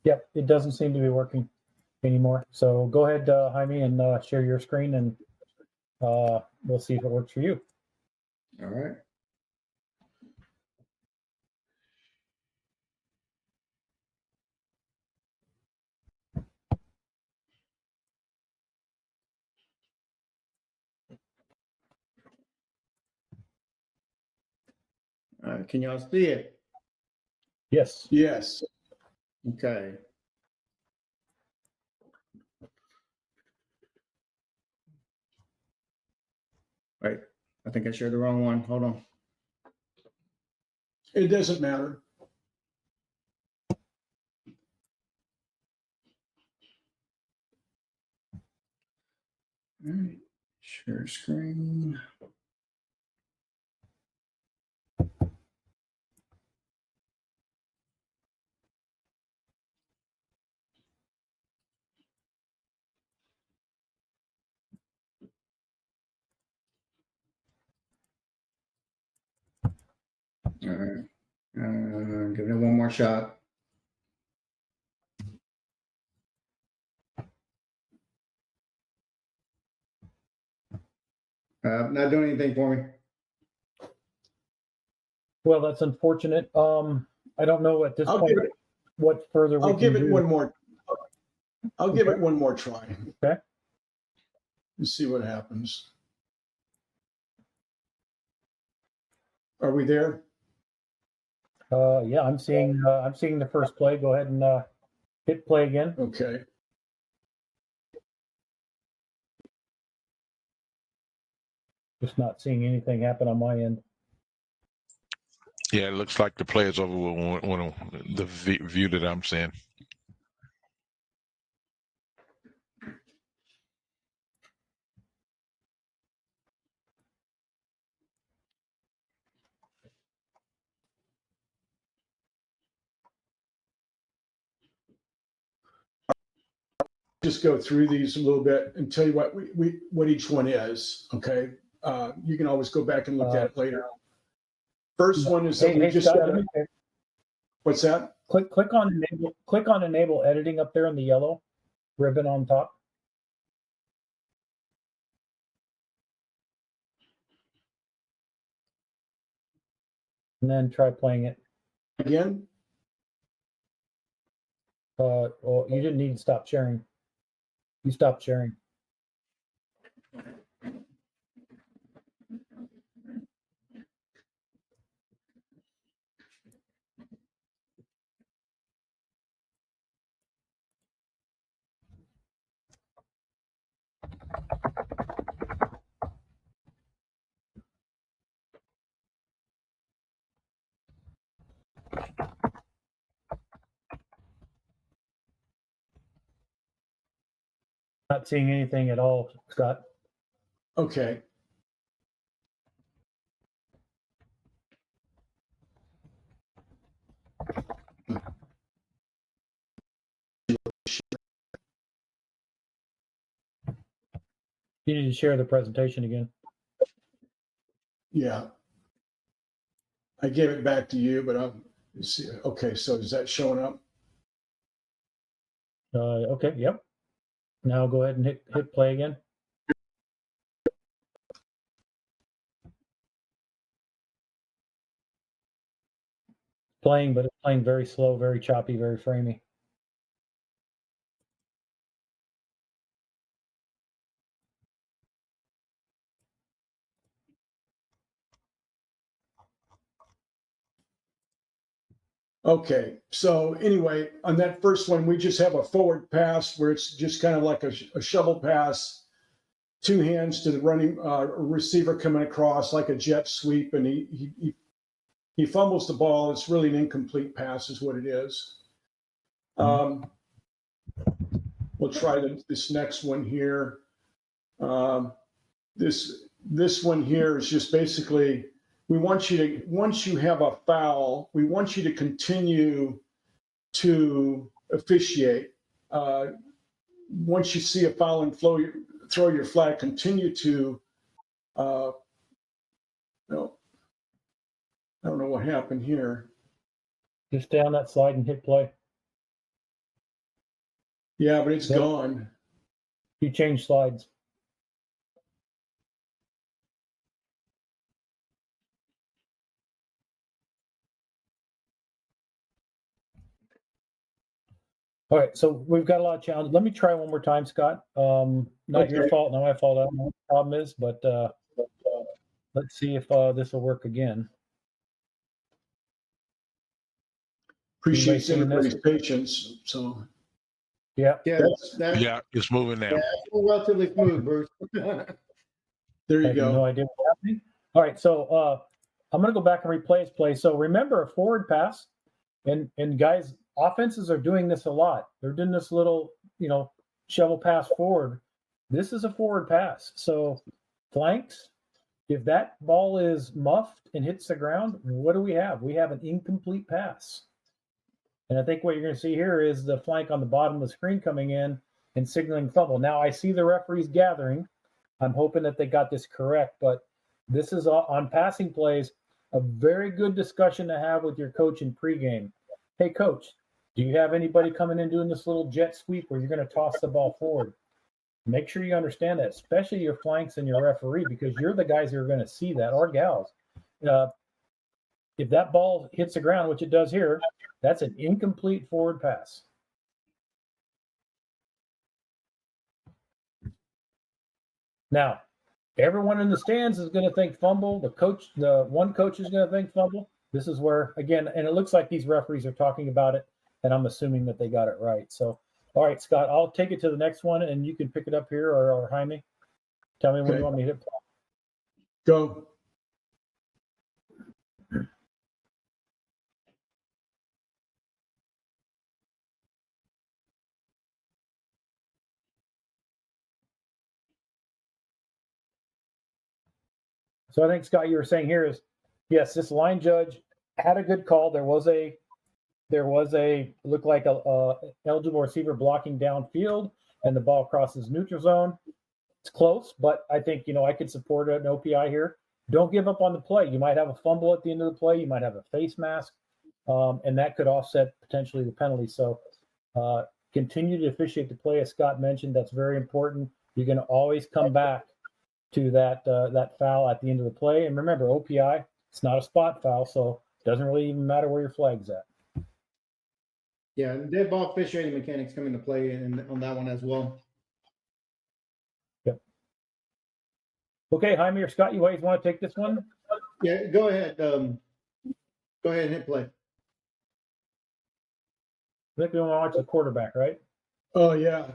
Yep, it doesn't seem to be working anymore. So go ahead, Jaime, and share your screen, and we'll see if it works for you. All right. Can y'all see it? Yes. Yes. Okay. Wait, I think I shared the wrong one. Hold on. It doesn't matter. All right. Share screen. All right. Give it one more shot. Not doing anything for me. Well, that's unfortunate. I don't know at this I'll point give it. what further we I'll can give it do. one more. I'll give it one more try. Okay. And see what happens. Are we there? Yeah, I'm seeing the first play. Go ahead and hit play again. Okay. Just not seeing anything happen on my end. Yeah, it looks like the play is over with when the view that I'm seeing. Just go through these a little bit and tell you what each one is. Okay. You can always go back and look at it later. First one is that Hey, we hey, just Scott, got. do me a favor. What's that? Click on enable editing up there in the yellow ribbon on top. And then try playing it. Again? Well, you didn't need to stop sharing. You stopped sharing. Not seeing anything at all, Scott. Okay. You need to share the presentation again. Yeah. I gave it back to you, but I'll see. Okay. So is that showing up? Okay, yep. Now go ahead and hit play again. Playing, but it's playing very slow, very choppy, very framey. Okay. So anyway, on that first one, we just have a forward pass where it's just kind of like a shovel pass, two hands to the running receiver coming across like a jet sweep, and he fumbles the ball. It's really an incomplete pass, is what it is. We'll try this next one here. This one here is just basically, we want you to, once you have a foul, we want you to continue to officiate. Once you see a foul and throw your flag, continue to, no, I don't know what happened here. Just stay on that slide and hit play. Yeah, but it's Yep. gone. You change slides. All right, so we've got a lot of challenges. Let me try one more time, Scott. Not your Okay. fault, not my fault. I don't know what the problem is, but let's see if this will work again. Appreciate seeing this? everybody's patience. So Yeah, Yeah, that's Yeah, it's moving now. relatively smooth, Bruce. there I you have go. no idea what's happening. All right, so I'm going to go back and replay his play. So remember a forward pass, and guys, offenses are doing this a lot. They're doing this little, shovel pass forward. this is a forward pass. So flanks, if that ball is muffed and hits the ground, what do we have? We have an incomplete pass. And I think what you're going to see here is the flank on the bottom of the screen coming in and signaling fumble. Now I see the referees gathering. I'm hoping that they got this correct, but this is on passing plays, a very good discussion to have with your coach in pregame. Hey, coach, do you have anybody coming in doing this little jet sweep where you're going to toss the ball forward? Make sure you understand that, especially your flanks and your referee, because you're the guys who are going to see that, or gals. If that ball hits the ground, which it does here, that's an incomplete forward pass. Now, everyone in the stands is going to think fumble. The one coach is going to think fumble. This is where, again, and it looks like these referees are talking about it, and I'm assuming that they got it right. So, all right, Scott, I'll take it to the next one, and you can pick it up here, or Jaime. Tell me when you want me to hit play. Go. So I think, Scott, you were saying here is, yes, this line judge had a good call. There was a looked like a eligible receiver blocking downfield, and the ball crosses neutral zone. It's close, but I think, I could support an OPI here. Don't give up on the play. You might have a fumble at the end of the play. You might have a face mask, and that could offset potentially the penalty. So continue to officiate the play, as Scott mentioned. That's very important. You're going to always come back to that foul at the end of the play. And remember, OPI, it's not a spot foul, so it doesn't really even matter where your flag's at. Yeah, and dead ball officiating mechanics come into play on that one as well. Yep. Okay, Jaime or Scott, you guys want to take this one? Yeah, go ahead. Go ahead and hit play. I think we want to watch the quarterback, right? Oh, yeah.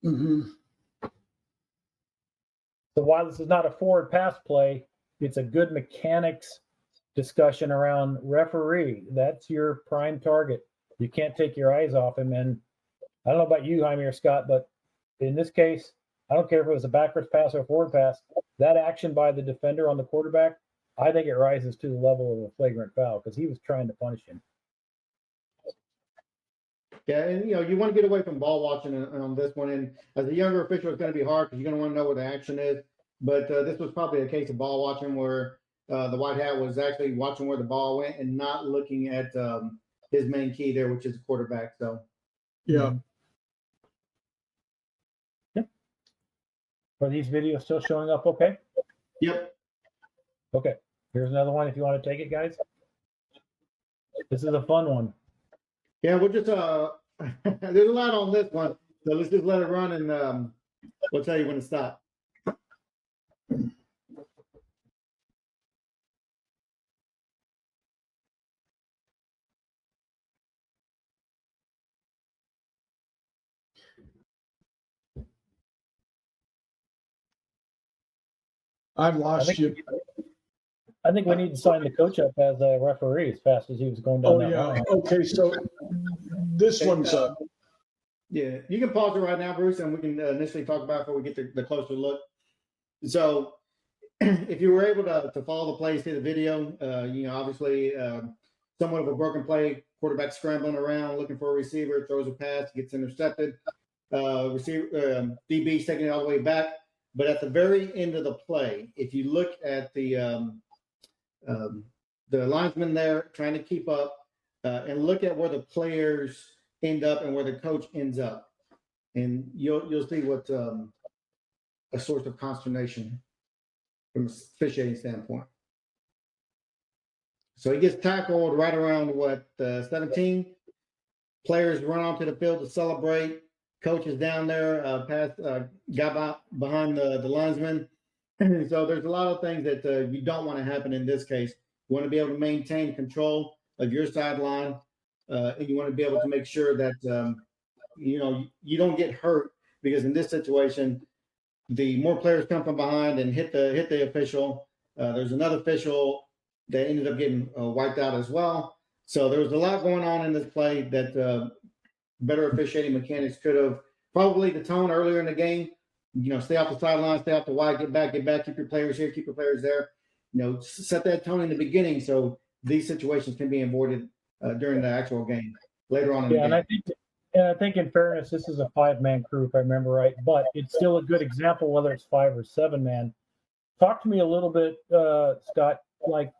Mm-hmm. So while this is not a forward pass play, it's a good mechanics discussion around referee. That's your prime target. You can't take your eyes off him. And I don't know about you, Jaime or Scott, but in this case, I don't care if it was a backwards pass or a forward pass. That action by the defender on the quarterback, I think it rises to the level of a flagrant foul because he was trying to punish him. Yeah, and you want to get away from ball watching on this one. And as a younger official, it's going to be hard because you're going to want to know where the action is. But this was probably a case of ball watching where the white hat was actually watching where the ball went and not looking at his main key there, which is the quarterback. So, yeah. Are these videos still showing up okay? Yep. Okay. Here's another one if you want to take it, guys. This is a fun one. Yeah, we'll just there's a lot on this one, so let's just let it run and we'll tell you when to stop. I've lost you. I think we need to sign the coach up as a referee as fast as he was going down Oh, that yeah. line. Okay, so this one's up. Yeah, you can pause it right now, Bruce, and we can initially talk about it before we get the closer look. So, if you were able to follow the play, see the video, obviously somewhat of a broken play, quarterback scrambling around, looking for a receiver, throws a pass, gets intercepted. DB's taking it all the way back. But at the very end of the play, if you look at the linesman there trying to keep up and look at where the players end up and where the coach ends up, and you'll see what a source of consternation from a officiating standpoint. So he gets tackled right around 17. Players run onto the field to celebrate. Coach is down there, got behind the linesman. So there's a lot of things that you don't want to happen in this case. You want to be able to maintain control of your sideline, and you want to be able to make sure that you don't get hurt, because in this situation, the more players come from behind and hit the official. There's another official that ended up getting wiped out as well. So there was a lot going on in this play that better officiating mechanics could have probably the tone earlier in the game stay off the sideline, stay off the wide, get back, keep your players here, keep your players there. Set that tone in the beginning so these situations can be avoided during the actual game later on in the game. And I think in fairness, this is a 5-man crew, if I remember right, but it's still a good example, whether it's 5 or 7-man. Talk to me a little bit, Scott, like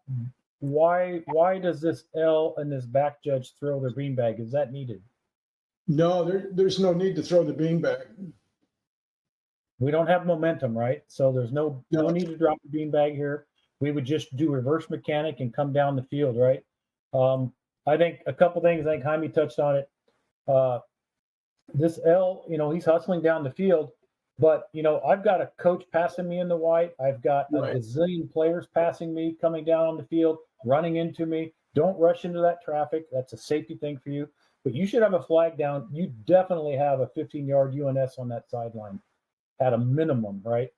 why does this L and this back judge throw their beanbag? Is that needed? No, there's no need to throw the beanbag. We don't have momentum, right? So there's no need to drop the beanbag here. We would just do reverse mechanic and come down the field, right? I think a couple things, I think Jaime touched on it. This L, he's hustling down the field, but, I've got a coach passing me in the white. I've got a gazillion players passing me, coming down on the field, running into me. Don't rush into that traffic. That's a safety thing for you. But you should have a flag down. You definitely have a 15-yard UNS on that sideline at a minimum, right?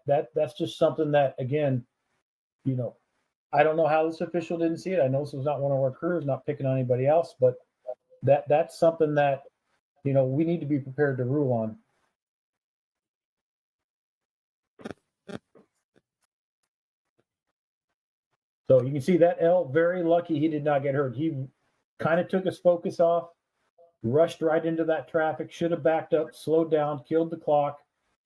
That's just something that, again, I don't know how this official didn't see it. I know this was not one of our crews, not picking on anybody else, but that's something that, we need to be prepared to rule on. So you can see that L, very lucky he did not get hurt. He kind of took his focus off, rushed right into that traffic, should have backed up, slowed down, killed the clock.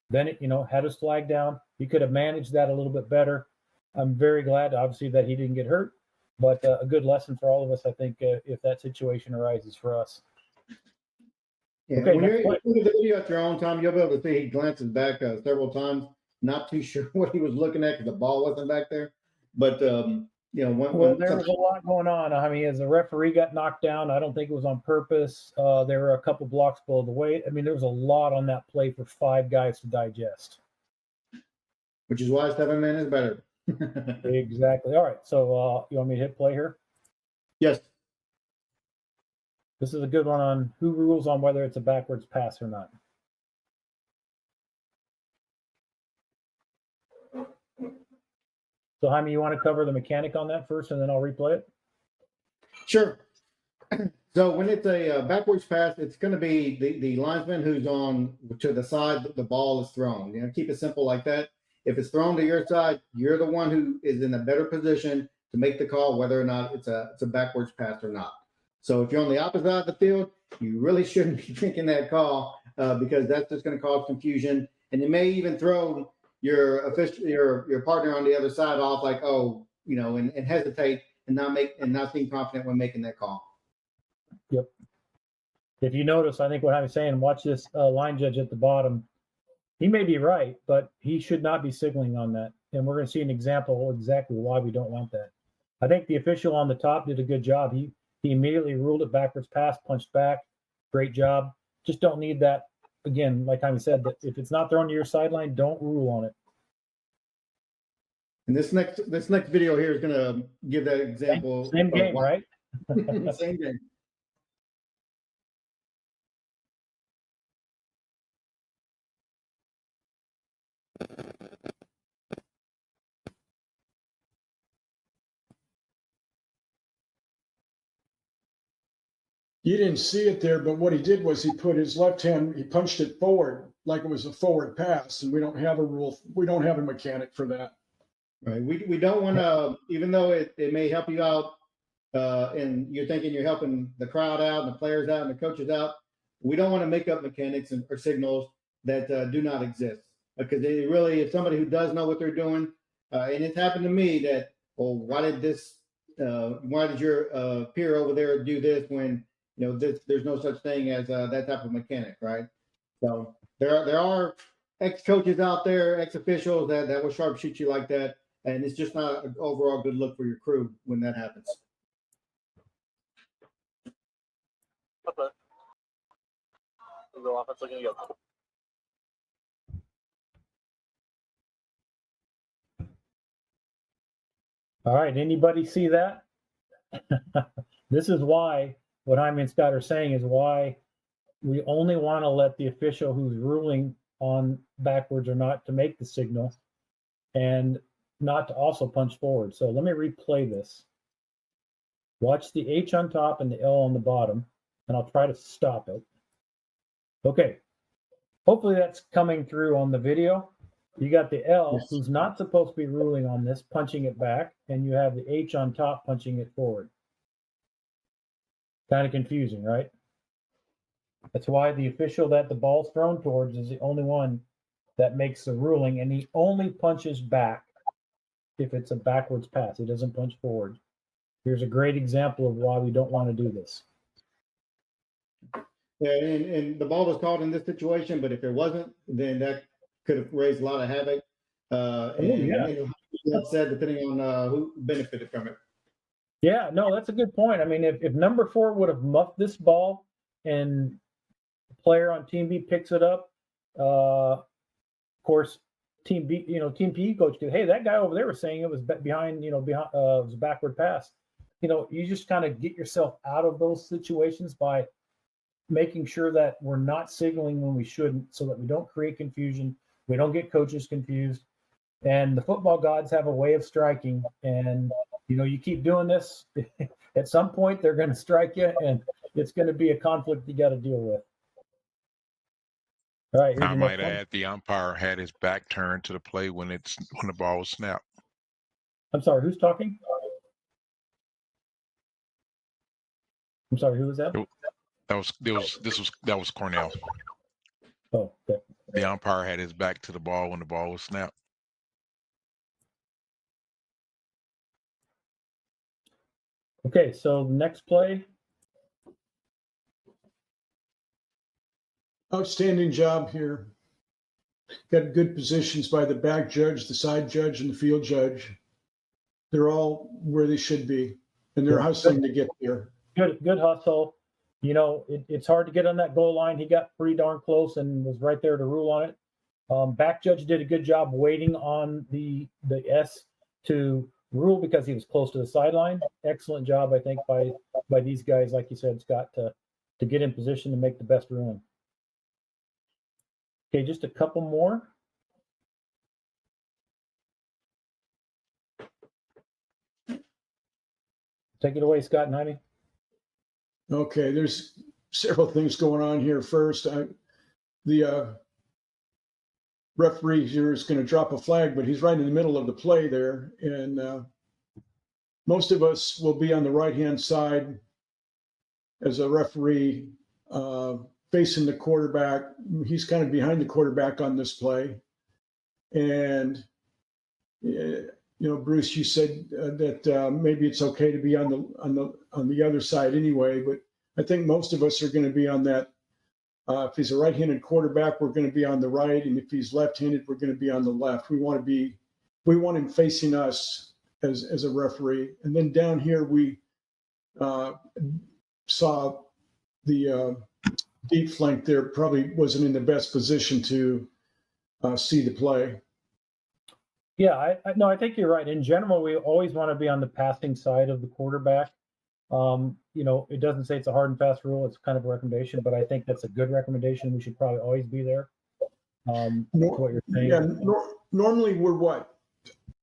Then it, had his flag down. He could have managed that a little bit better. I'm very glad, obviously, that he didn't get hurt, but a good lesson for all of us, I think, if that situation arises for us. Yeah, okay, when you're looking at the video at your own time, you'll be able to see he glances back several times. Not too sure what he was looking at because the ball wasn't back there. But there was a lot going on. I mean, as the referee got knocked down, I don't think it was on purpose. There were a couple blocks below the weight. I mean, there was a lot on that play for 5 guys to digest. Which is why 7-man is better. Exactly. All right. So you want me to hit play here? Yes. This is a good one on who rules on whether it's a backwards pass or not. So, Jaime, you want to cover the mechanic on that first, and then I'll replay it? Sure. So when it's a backwards pass, it's going to be the linesman who's on to the side that the ball is thrown. Keep it simple like that. If it's thrown to your side, you're the one who is in a better position to make the call whether or not it's a backwards pass or not. So if you're on the opposite side of the field, you really shouldn't be making that call because that's just going to cause confusion. And it may even throw your partner on the other side off like, and hesitate and not seem confident when making that call. Yep. If you notice, I think what I'm saying, watch this line judge at the bottom. He may be right, but he should not be signaling on that. And we're going to see an example of exactly why we don't want that. I think the official on the top did a good job. He immediately ruled it backwards pass, punched back. Great job. Just don't need that. Again, like I said, that if it's not thrown to your sideline, don't rule on it. And this next video here is going to give that example. Same game, right? Same game. You didn't see it there, but what he did was he put his left hand, he punched it forward like it was a forward pass, and we don't have a rule. We don't have a mechanic for that. Right. We don't want to, even though it may help you out, and you're thinking you're helping the crowd out and the players out and the coaches out, we don't want to make up mechanics or signals that do not exist. Because they really, if somebody who does know what they're doing, and it's happened to me that, well, why did your peer over there do this when there's no such thing as that type of mechanic, right? So there are ex-coaches out there, ex-officials that will sharpshoot you like that, and it's just not an overall good look for your crew when that happens. Okay. The offense looking good. All right. Anybody see that? This is why what Jaime and Scott are saying is why we only want to let the official who's ruling on backwards or not to make the signal and not to also punch forward. So let me replay this. Watch the H on top and the L on the bottom, and I'll try to stop it. Okay. hopefully that's coming through on the video. You got the L, Yes. who's not supposed to be ruling on this, punching it back, and you have the H on top punching it forward. Kind of confusing, right? That's why the official that the ball's thrown towards is the only one that makes the ruling, and he only punches back if it's a backwards pass. He doesn't punch forward. Here's a great example of why we don't want to do this. Yeah, and the ball was called in this situation, but if it wasn't, then that could have raised a lot of havoc. And that said, depending on who benefited from it. Yeah, no, that's a good point. I mean, if number 4 would have muffed this ball and the player on team B picks it up, of course, team B, team PE coach could, hey, that guy over there was saying it was behind, it was a backward pass. You just kind of get yourself out of those situations by making sure that we're not signaling when we shouldn't, so that we don't create confusion, we don't get coaches confused. And the football gods have a way of striking, and you keep doing this, at some point they're going to strike you, and it's going to be a conflict you got to deal with. All right, here's I the might next one. add the umpire had his back turned to the play when the ball was snapped. I'm sorry, who's talking? I'm sorry, who was that? That was Cornell. Oh, okay. The umpire had his back to the ball when the ball was snapped. Okay, so next play. Outstanding job here. Got good positions by the back judge, the side judge, and the field judge. They're all where they should be, and they're hustling to get there. Good hustle. It's hard to get on that goal line. He got pretty darn close and was right there to rule on it. Back judge did a good job waiting on the S to rule because he was close to the sideline. Excellent job, I think, by these guys, like you said, Scott, to get in position to make the best ruling. Okay, just a couple more. Take it away, Scott and Jaime. Okay, there's several things going on here. First, the referee here is going to drop a flag, but he's right in the middle of the play there. And most of us will be on the right-hand side as a referee facing the quarterback. He's kind of behind the quarterback on this play. And, Bruce, you said that maybe it's okay to be on the other side anyway, but I think most of us are going to be on that. If he's a right-handed quarterback, we're going to be on the right, and if he's left-handed, we're going to be on the left. We want him facing us as a referee. And then down here, we saw the deep flank there probably wasn't in the best position to see the play. Yeah, I think you're right. In general, we always want to be on the passing side of the quarterback. It doesn't say it's a hard and fast rule. It's kind of a recommendation, but I think that's a good recommendation. We should probably always be there. What you're saying. Yeah, normally we're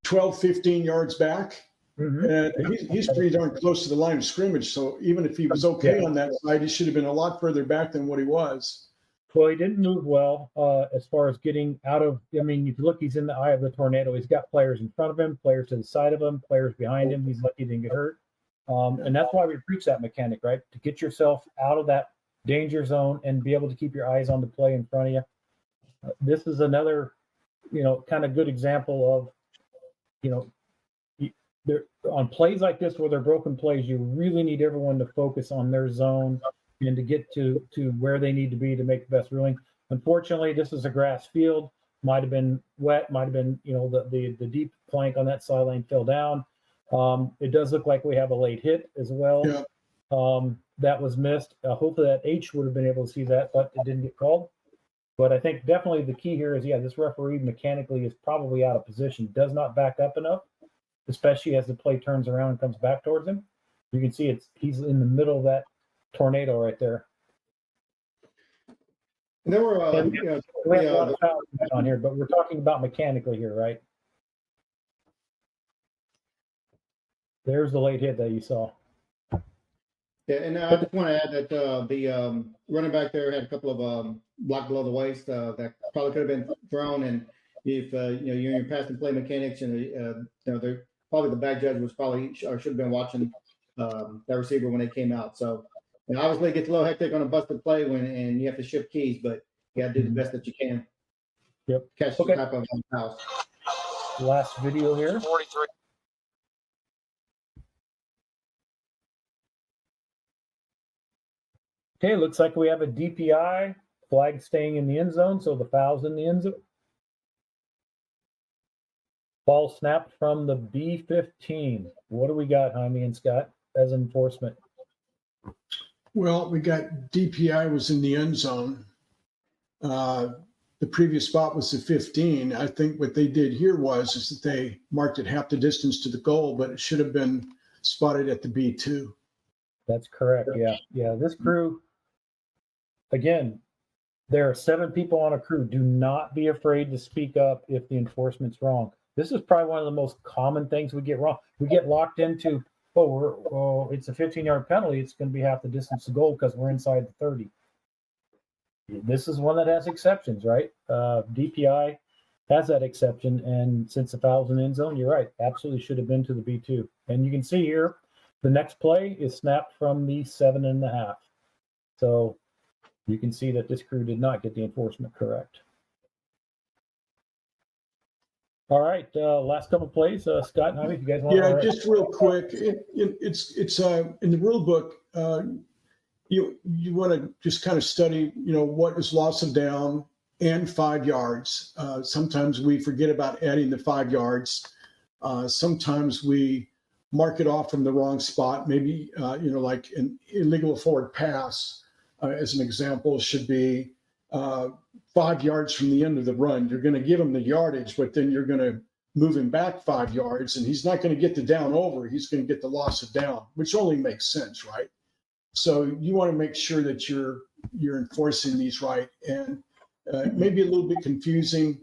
12, 15 yards back. Mm-hmm. And he's pretty darn close to the line of scrimmage. So even if he was okay on that side, he should have been a lot further back than what he was. Well, he didn't move well as far as getting out of. I mean, if you look, he's in the eye of the tornado. He's got players in front of him, players to the side of him, players behind him. He's lucky he didn't get hurt. And that's why we preach that mechanic, right? To get yourself out of that danger zone and be able to keep your eyes on the play in front of you. This is another, kind of good example of, there on plays like this where they're broken plays, you really need everyone to focus on their zone and to get to where they need to be to make the best ruling. Unfortunately, this is a grass field. Might have been wet. Might have been, the deep plank on that sideline fell down. It does look like we have a late hit as well. Yeah. That was missed. Hopefully that H would have been able to see that, but it didn't get called. But I think definitely the key here is, this referee mechanically is probably out of position, does not back up enough, especially as the play turns around and comes back towards him. You can see he's in the middle of that tornado right there. And there were we have a lot of fouls on here, but we're talking about mechanically here, right? There's the late hit that you saw. Yeah, and I just want to add that the running back there had a couple of block below the waist that probably could have been thrown. And if you're in your pass and play mechanics, and they're probably the back judge was probably or should have been watching that receiver when they came out. So obviously it gets a little hectic on a busted play and you have to shift keys, but you got to do the best that you can. Yep. Catch the type of house. Last video here. 43. Okay, looks like we have a DPI, flag staying in the end zone, so the foul's in the end zone. Ball snapped from the B15. What do we got, Jaime and Scott, as enforcement? Well, we got DPI was in the end zone. The previous spot was the 15. I think what they did here is that they marked it half the distance to the goal, but it should have been spotted at the B2. That's correct. Yeah. This crew, again, there are 7 people on a crew. Do not be afraid to speak up if the enforcement's wrong. This is probably one of the most common things we get wrong. We get locked into, it's a 15-yard penalty. It's going to be half the distance to goal because we're inside the 30. This is one that has exceptions, right? DPI has that exception, and since the foul's in the end zone, you're right. Absolutely should have been to the B2. And you can see here, the next play is snapped from the 7.5. So you can see that this crew did not get the enforcement correct. All right, last couple plays, Scott and Jaime, if you guys want. Yeah, just real quick. It's in the rule book. You want to just kind of study, what is loss of down and 5 yards. Sometimes we forget about adding the 5 yards. Sometimes we mark it off from the wrong spot. Maybe, like an illegal forward pass, as an example, should be 5 yards from the end of the run. You're going to give him the yardage, but then you're going to move him back 5 yards, and he's not going to get the down over. He's going to get the loss of down, which only makes sense, right? So you want to make sure that you're enforcing these right. And maybe a little bit confusing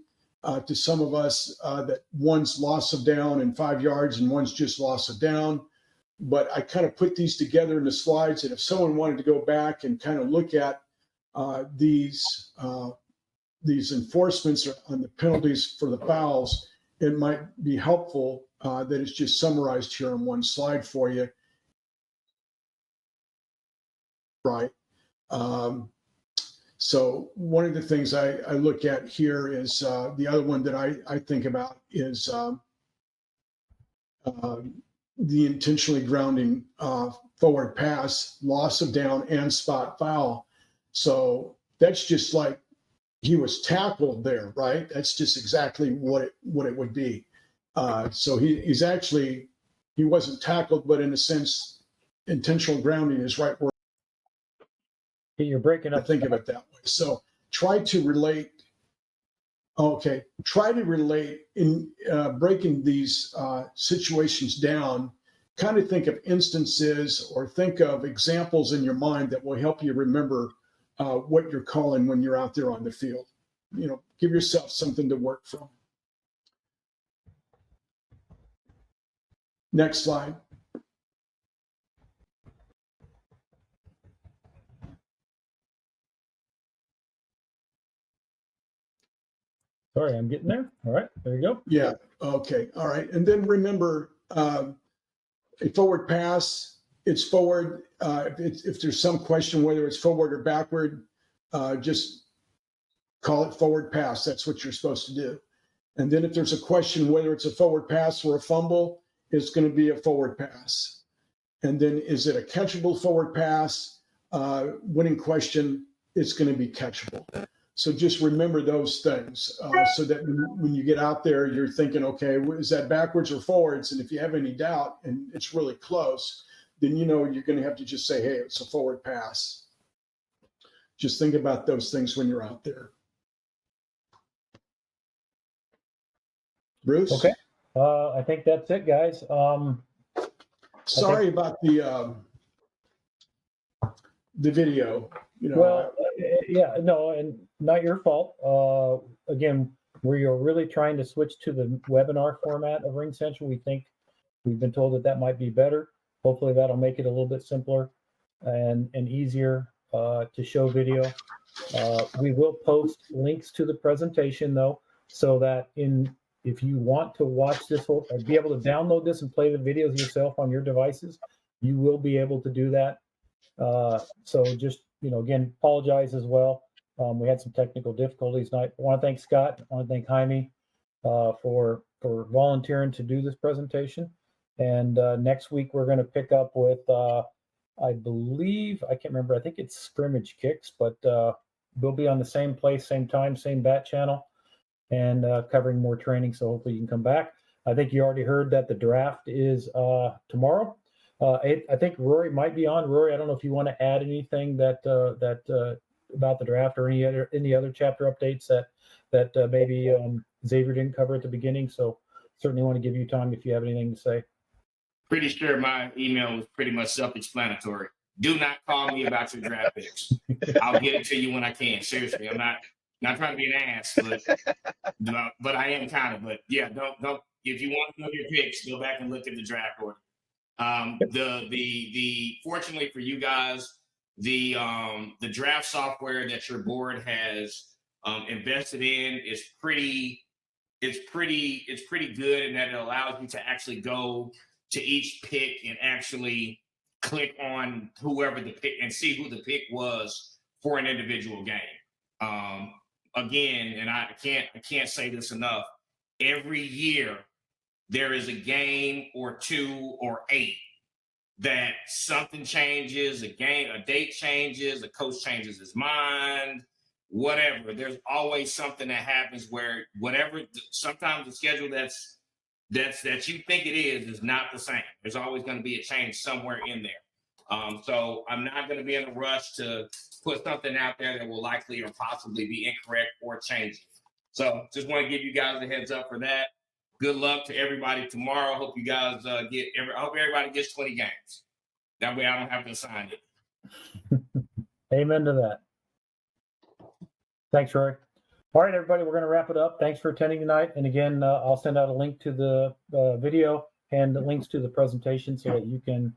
to some of us that one's loss of down and 5 yards and one's just loss of down. But I kind of put these together in the slides, and if someone wanted to go back and kind of look at these enforcements on the penalties for the fouls, it might be helpful that it's just summarized here on one slide for you. Right. So one of the things I look at here is the other one that I think about is the intentionally grounding forward pass, loss of down, and spot foul. So that's just like he was tackled there, right? That's just exactly what it would be. So he wasn't tackled, but in a sense, intentional grounding is right where You're breaking up. I think of it that way. So try to relate in breaking these situations down. Kind of think of instances or think of examples in your mind that will help you remember what you're calling when you're out there on the field. Give yourself something to work from. Next slide. Sorry, I'm getting there. All right, there you go. Yeah. Okay. All right. And then remember, a forward pass, it's forward. If there's some question whether it's forward or backward, just call it forward pass. That's what you're supposed to do. And then if there's a question whether it's a forward pass or a fumble, it's going to be a forward pass. And then is it a catchable forward pass? Winning question, it's going to be catchable. So just remember those things so that when you get out there, you're thinking, okay, is that backwards or forwards? And if you have any doubt and it's really close, then you're going to have to just say, hey, it's a forward pass. Just think about those things when you're out there. Bruce? Okay. I think that's it, guys. Sorry about the video. Well, yeah, no, and not your fault. Again, we are really trying to switch to the webinar format of Ring Central. We've been told that might be better. Hopefully that'll make it a little bit simpler. and easier to show video. We will post links to the presentation though, so that if you want to watch this whole, be able to download this and play the videos yourself on your devices, you will be able to do that. So just, again, apologize as well. We had some technical difficulties tonight. I want to thank Scott. I want to thank Jaime for volunteering to do this presentation. And next week we're going to pick up with, I believe, I can't remember, I think it's scrimmage kicks, but we'll be on the same place, same time, same bat channel, and covering more training. So hopefully you can come back. I think you already heard that the draft is tomorrow. I think Rory might be on. Rory, I don't know if you want to add anything that about the draft or any other chapter updates that maybe Xavier didn't cover at the beginning. So certainly want to give you time if you have anything to say. Pretty sure my email was pretty much self-explanatory. Do not call me about your draft picks. I'll get it to you when I can. Seriously, I'm not trying to be an ass, but I am kind of. But yeah, don't. If you want to know your picks, go back and look at the draft order. The fortunately for you guys, the draft software that your board has invested in is pretty good in that it allows you to actually go to each pick and actually click on whoever the pick and see who the pick was for an individual game. Again, and I can't say this enough. Every year there is a game or 2 or 8 that something changes, a date changes, a coach changes his mind, whatever. There's always something that happens where sometimes the schedule that you think it is not the same. There's always going to be a change somewhere in there. So I'm not going to be in a rush to put something out there that will likely or possibly be incorrect or changing. So just want to give you guys a heads up for that. Good luck to everybody tomorrow. Hope you guys I hope everybody gets 20 games. That way I don't have to assign it. Amen to that. Thanks, Roy. All right, everybody, we're going to wrap it up. Thanks for attending tonight. And again, I'll send out a link to the video and the links to the presentation so that you can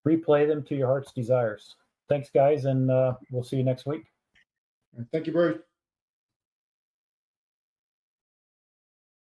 replay them to your heart's desires. Thanks, guys, and we'll see you next week. Thank you, Bruce.